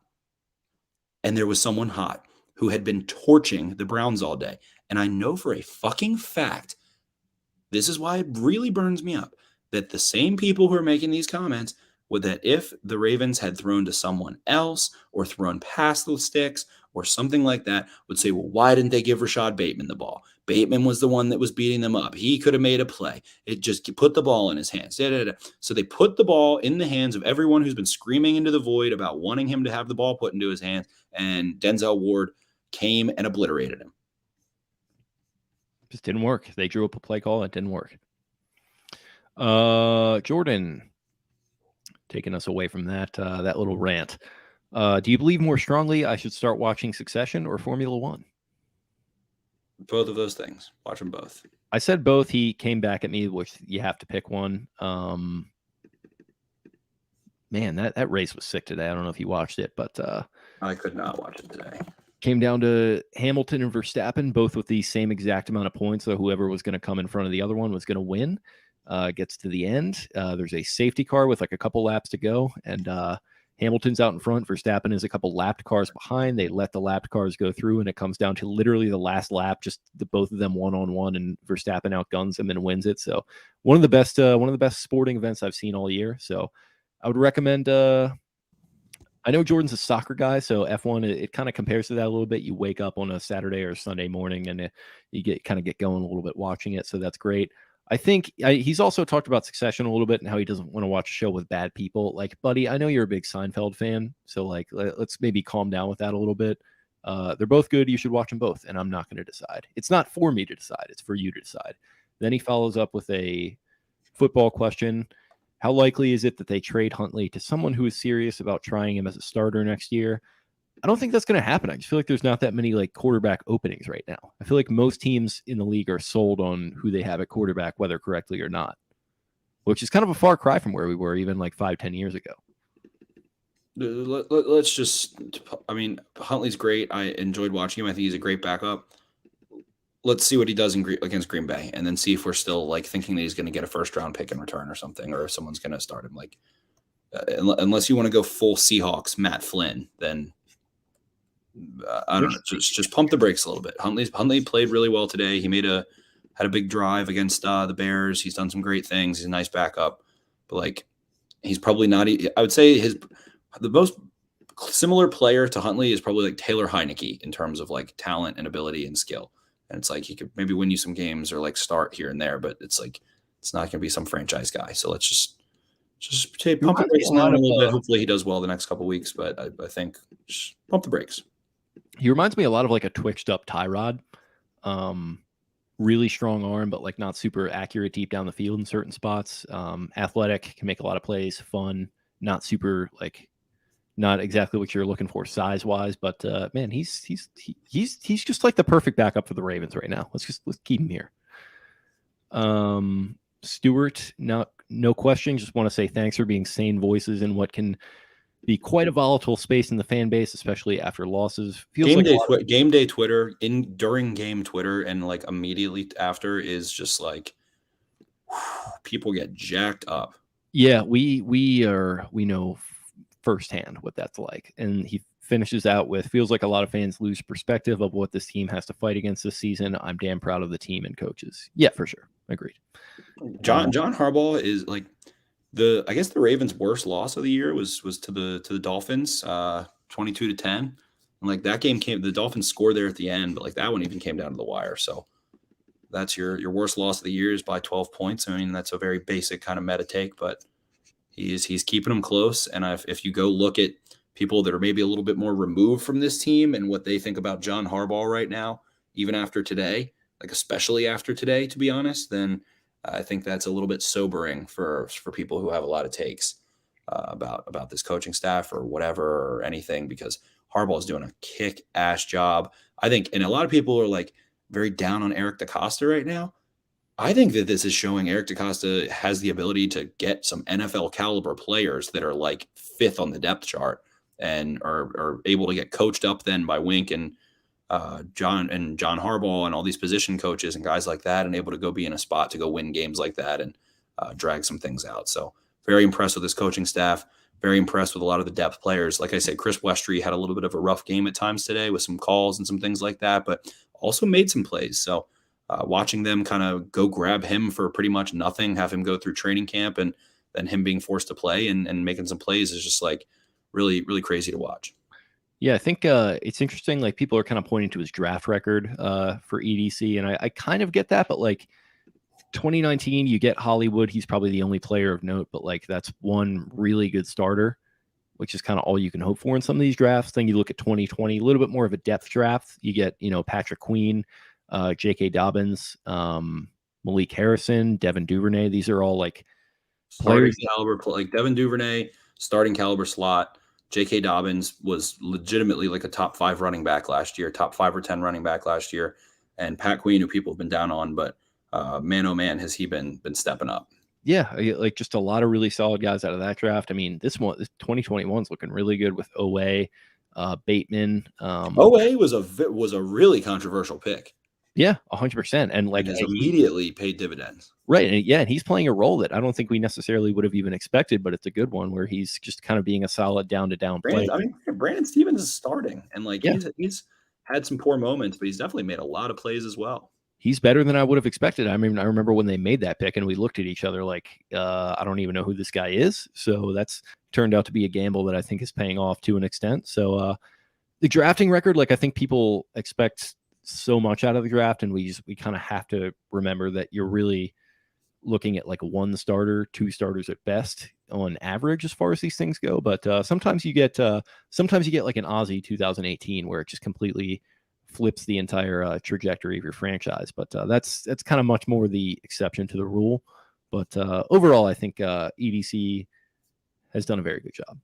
And there was someone hot who had been torching the Browns all day. And I know for a fucking fact, this is why it really burns me up, that the same people who are making these comments would that if the Ravens had thrown to someone else or thrown past the sticks or something like that would say, well, why didn't they give Rashad Bateman the ball? Bateman was the one that was beating them up. He could have made a play. It just put the ball in his hands. So they put the ball in the hands of everyone who's been screaming into the void about wanting him to have the ball put into his hands, and Denzel Ward came and obliterated him. Just didn't work. They drew up a play call. It didn't work. Jordan, taking us away from that little rant. Do you believe more strongly I should start watching Succession or Formula One? Both of those things. Watch them both. I said both. He came back at me, which you have to pick one. Man, that race was sick today. I don't know if you watched it, but I could not watch it today. Came down to Hamilton and Verstappen, both with the same exact amount of points. So whoever was going to come in front of the other one was going to win. Gets to the end. There's a safety car with like a couple laps to go. And Hamilton's out in front. Verstappen is a couple lapped cars behind. They let the lapped cars go through. And it comes down to literally the last lap, just both of them one-on-one. And Verstappen outguns him and wins it. So one of the best sporting events I've seen all year. So I would recommend I know Jordan's a soccer guy, so F1, it kind of compares to that a little bit. You wake up on a Saturday or Sunday morning and you get going a little bit watching it, so that's great. I think he's also talked about Succession a little bit and how he doesn't want to watch a show with bad people. Like, buddy, I know you're a big Seinfeld fan, so like let's maybe calm down with that a little bit. They're both good. You should watch them both, and I'm not going to decide. It's not for me to decide. It's for you to decide. Then he follows up with a football question. How likely is it that they trade Huntley to someone who is serious about trying him as a starter next year? I don't think that's going to happen. I just feel like there's not that many like quarterback openings right now. I feel like most teams in the league are sold on who they have at quarterback, whether correctly or not, which is kind of a far cry from where we were even like 5-10 years ago. Let's just, I mean, Huntley's great. I enjoyed watching him. I think he's a great backup. Let's see what he does against Green Bay, and then see if we're still like thinking that he's going to get a first-round pick in return or something, or if someone's going to start him. Like, unless you want to go full Seahawks, Matt Flynn, then I don't know. Just pump the brakes a little bit. Huntley played really well today. He had a big drive against the Bears. He's done some great things. He's a nice backup, but like, he's probably not. I would say the most similar player to Huntley is probably like Taylor Heineke in terms of like talent and ability and skill. And it's like he could maybe win you some games or like start here and there, but it's like it's not going to be some franchise guy. So let's just pump the brakes on a little bit. Hopefully he does well the next couple of weeks, but I think just pump the brakes. He reminds me a lot of like a twitched up Tyrod. Really strong arm, but like not super accurate deep down the field in certain spots. Athletic, can make a lot of plays, fun, not super like not exactly what you're looking for size wise, but man, he's just like the perfect backup for the Ravens right now. Let's keep him here. Stewart, no question. Just want to say thanks for being sane voices in what can be quite a volatile space in the fan base, especially after losses. Feels game day Twitter during game Twitter and like immediately after is just like people get jacked up. Yeah, we know firsthand what that's like. And he finishes out with, feels like a lot of fans lose perspective of what this team has to fight against this season. I'm damn proud of the team and coaches. Yeah, for sure. Agreed. John Harbaugh is like I guess the Ravens' worst loss of the year was to the Dolphins, 22-10. And like that game the Dolphins scored there at the end, but like that one even came down to the wire. So that's your worst loss of the year is by 12 points. I mean, that's a very basic kind of meta take, but he's keeping them close. And if you go look at people that are maybe a little bit more removed from this team and what they think about John Harbaugh right now, even after today, like especially after today, to be honest, then I think that's a little bit sobering for people who have a lot of takes about this coaching staff or whatever or anything, because Harbaugh is doing a kick-ass job. I think, and a lot of people are like very down on Eric DeCosta right now. I think that this is showing Eric DeCosta has the ability to get some NFL caliber players that are like fifth on the depth chart and are able to get coached up then by Wink and John Harbaugh and all these position coaches and guys like that, and able to go be in a spot to go win games like that and drag some things out. So very impressed with this coaching staff. Very impressed with a lot of the depth players. Like I said, Chris Westry had a little bit of a rough game at times today with some calls and some things like that, but also made some plays. So watching them kind of go grab him for pretty much nothing, have him go through training camp, and then him being forced to play and making some plays is just like really, really crazy to watch. Yeah, I think it's interesting. Like people are kind of pointing to his draft record for EDC, and I kind of get that, but like 2019, you get Hollywood. He's probably the only player of note, but like that's one really good starter, which is kind of all you can hope for in some of these drafts. Then you look at 2020, a little bit more of a depth draft. You get, Patrick Queen, J.K. Dobbins, Malik Harrison, Devin Duvernay. These are all like players caliber, like Devin Duvernay, starting caliber slot. J.K. Dobbins was legitimately like a top 5 running back last year, top 5 or 10 running back last year. And Pat Queen, who people have been down on, but man, oh man, has he been stepping up. Yeah, like just a lot of really solid guys out of that draft. I mean, this 2021 is looking really good with Owe, Bateman. Owe was a really controversial pick. Yeah, 100%. And like has immediately paid dividends. Right. And he's playing a role that I don't think we necessarily would have even expected, but it's a good one where he's just kind of being a solid down to down player. I mean, Brandon Stevens is starting, and like he's had some poor moments, but he's definitely made a lot of plays as well. He's better than I would have expected. I mean, I remember when they made that pick and we looked at each other like, I don't even know who this guy is. So that's turned out to be a gamble that I think is paying off to an extent. So the drafting record, like I think people expect so much out of the draft, and we kind of have to remember that you're really looking at like 1 starter, 2 starters at best on average as far as these things go. But sometimes you get like an Aussie 2018 where it just completely flips the entire trajectory of your franchise. But that's kind of much more the exception to the rule. But overall, I think EDC has done a very good job.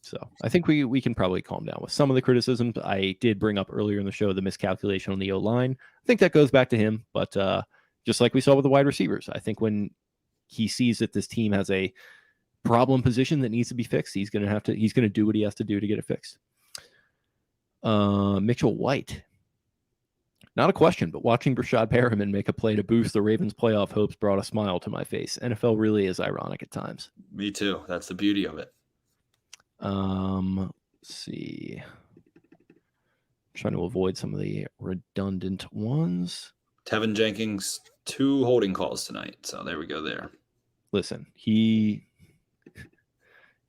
So I think we can probably calm down with some of the criticisms. I did bring up earlier in the show the miscalculation on the O-line. I think that goes back to him, but just like we saw with the wide receivers, I think when he sees that this team has a problem position that needs to be fixed, he's going to do what he has to do to get it fixed. Mitchell White. Not a question, but watching Brashad Perriman make a play to boost the Ravens' playoff hopes brought a smile to my face. NFL really is ironic at times. Me too. That's the beauty of it. Let's see. I'm trying to avoid some of the redundant ones. Tevin Jenkins, 2 holding calls tonight. So there we go there. Listen, he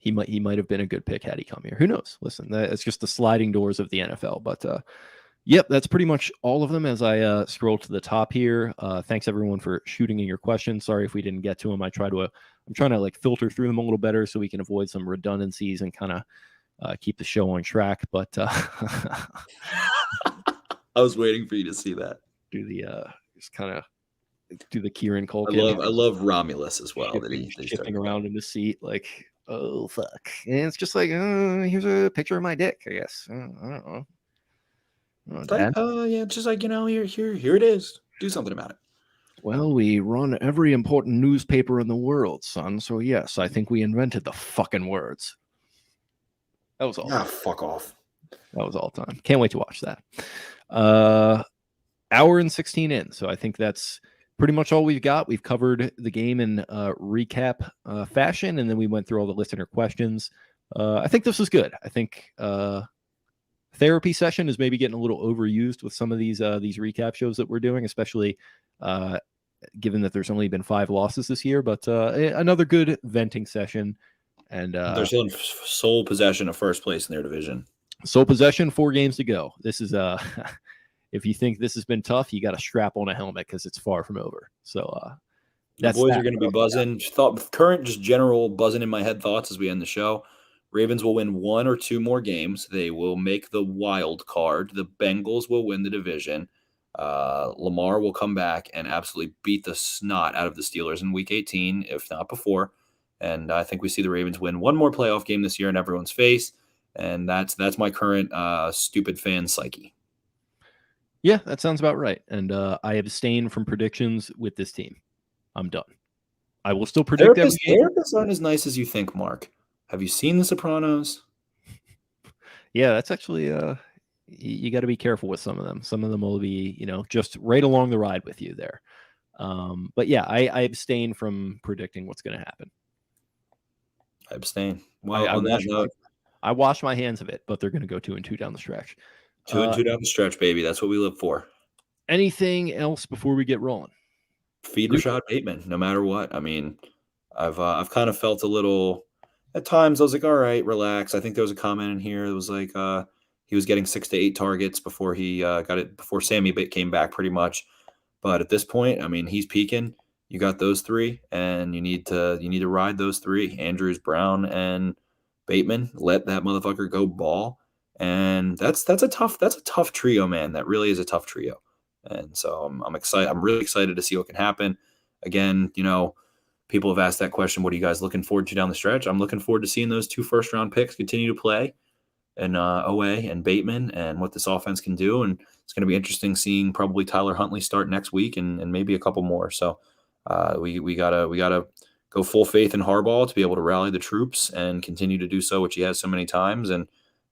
might have been a good pick had he come here. Who knows? Listen, it's just the sliding doors of the NFL. But yep, that's pretty much all of them as I scroll to the top here. Thanks everyone for shooting in your questions. Sorry if we didn't get to them. I'm trying to like filter through them a little better so we can avoid some redundancies and kind of keep the show on track. But I was waiting for you to see that. Do the just kind of do the Kieran Cole. I love Romulus as well. Shifting around in the seat like, oh fuck, and it's just like, here's a picture of my dick. I guess I don't know. Yeah, it's just like, here it is. Do something about it. Well, we run every important newspaper in the world, son. So yes, I think we invented the fucking words. That was all. Fuck off. That was all time. Can't wait to watch that. Hour and 16 in. So I think that's pretty much all we've got. We've covered the game in recap fashion, and then we went through all the listener questions. I think this was good. I think therapy session is maybe getting a little overused with some of these recap shows that we're doing, especially given that there's only been 5 losses this year. But another good venting session. And they're still in sole possession of first place in their division. Sole possession, 4 games to go. This is if you think this has been tough, you got to strap on a helmet because it's far from over. So the boys are going to be buzzing. Current, just general buzzing in my head thoughts as we end the show. Ravens will win 1 or 2 more games. They will make the wild card. The Bengals will win the division. Lamar will come back and absolutely beat the snot out of the Steelers in Week 18, if not before. And I think we see the Ravens win 1 more playoff game this year in everyone's face. And that's my current stupid fan psyche. Yeah, that sounds about right. And I abstain from predictions with this team. I'm done. I will still predict every game. Therapists aren't as nice as you think, Mark. Have you seen The Sopranos? Yeah, that's actually you got to be careful with some of them. Some of them will be, just right along the ride with you there. But yeah, I abstain from predicting what's going to happen. I abstain. Well, on that note, I wash my hands of it, but they're going to go 2-2 down the stretch. 2-2 down the stretch, baby. That's what we live for. Anything else before we get rolling? Feed Rashad Bateman, no matter what. I mean, I've kind of felt a little. At times, I was like, all right, relax. I think there was a comment in here that was like he was getting 6 to 8 targets before he got it, before Sammy came back pretty much. But at this point, I mean, he's peaking. You got those 3, and you need to ride those 3. Andrews, Brown, and Bateman. Let that motherfucker go ball. And that's a tough trio, man. That really is a tough trio. And so I'm excited. I'm really excited to see what can happen. Again, people have asked that question. What are you guys looking forward to down the stretch? I'm looking forward to seeing those 2 first-round picks continue to play, and OA and Bateman, and what this offense can do. And it's going to be interesting seeing probably Tyler Huntley start next week, and maybe a couple more. So we gotta go full faith in Harbaugh to be able to rally the troops and continue to do so, which he has so many times. And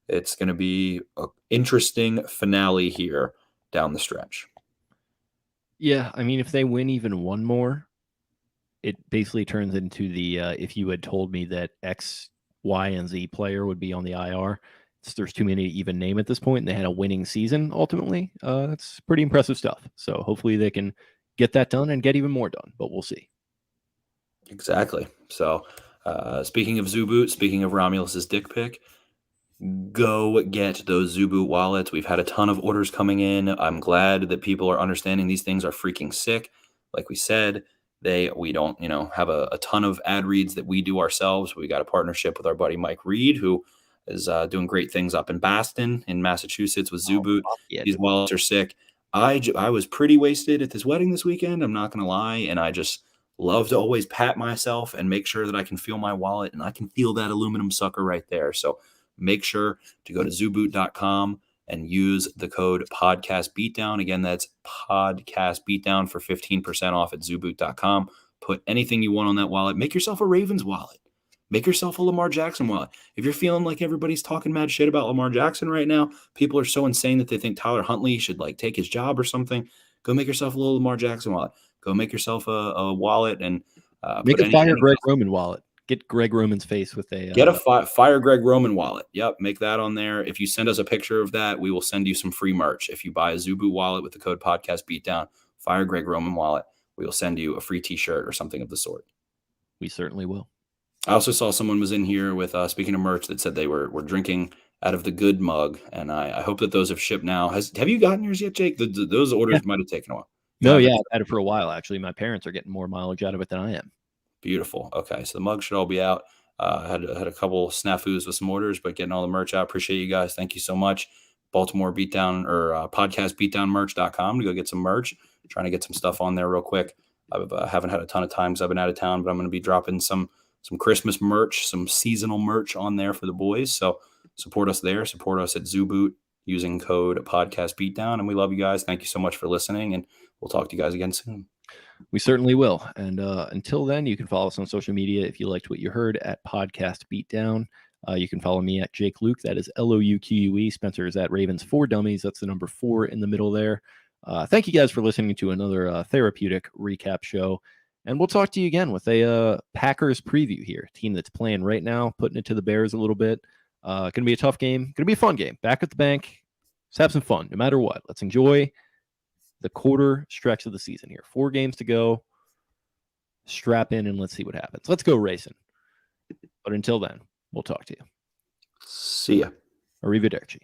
it's going to be an interesting finale here down the stretch. Yeah, I mean, if they win even 1 more, it basically turns into the if you had told me that X, Y, and Z player would be on the IR, there's too many to even name at this point, and they had a winning season ultimately. That's pretty impressive stuff. So hopefully they can get that done and get even more done, but we'll see. Exactly. So speaking of Zooboot, speaking of Romulus's dick pic, go get those Zooboot wallets. We've had a ton of orders coming in. I'm glad that people are understanding these things are freaking sick. Like we said, we don't, have a ton of ad reads that we do ourselves. We got a partnership with our buddy Mike Reed, who is doing great things up in Boston, in Massachusetts, with Zooboot. Yeah, these wallets are sick. I was pretty wasted at this wedding this weekend. I'm not going to lie. And I just love to always pat myself and make sure that I can feel my wallet, and I can feel that aluminum sucker right there. So make sure to go to zooboot.com and use the code podcast beatdown. Again, that's podcast beatdown for 15% off at zooboot.com. Put anything you want on that wallet. Make yourself a Ravens wallet. Make yourself a Lamar Jackson wallet. If you're feeling like everybody's talking mad shit about Lamar Jackson right now, people are so insane that they think Tyler Huntley should like take his job or something. Go make yourself a little Lamar Jackson wallet. Go make yourself a wallet and Make put a fire any Greg Roman wallet. Get Greg Roman's face with a get a fire Greg Roman wallet. Yep, make that on there. If you send us a picture of that, we will send you some free merch. If you buy a Zubu wallet with the code podcast beatdown, fire Greg Roman wallet, we will send you a free T-shirt or something of the sort. We certainly will. I also saw someone was in here with speaking of merch that said they were drinking out of the good mug, and I hope that those have shipped now. Have you gotten yours yet, Jake? Those orders might have taken a while. No, yeah, I've had it for a while actually. My parents are getting more mileage out of it than I am. Beautiful. Okay, so the mug should all be out. Had a couple snafus with some orders, but getting all the merch out. Appreciate you guys. Thank you so much. Baltimore Beatdown or podcastbeatdownmerch.com to go get some merch. Trying to get some stuff on there real quick. I haven't had a ton of time because I've been out of town, but I'm going to be dropping some Christmas merch, some seasonal merch on there for the boys. So support us there. Support us at Zooboot using code podcast beatdown. And we love you guys. Thank you so much for listening. And we'll talk to you guys again soon. We certainly will. And until then, you can follow us on social media if you liked what you heard at Podcast Beatdown. You can follow me at Jake Luke. That is LOUQUE. Spencer is at Ravens 4 Dummies. That's the number 4 in the middle there. Thank you guys for listening to another therapeutic recap show. And we'll talk to you again with a Packers preview here. Team that's playing right now, putting it to the Bears a little bit. Going to be a tough game. Going to be a fun game. Back at the bank. Let's have some fun, no matter what. Let's enjoy the quarter stretch of the season here. 4 games to go. Strap in and let's see what happens. Let's go racing. But until then, we'll talk to you. See ya. Arrivederci.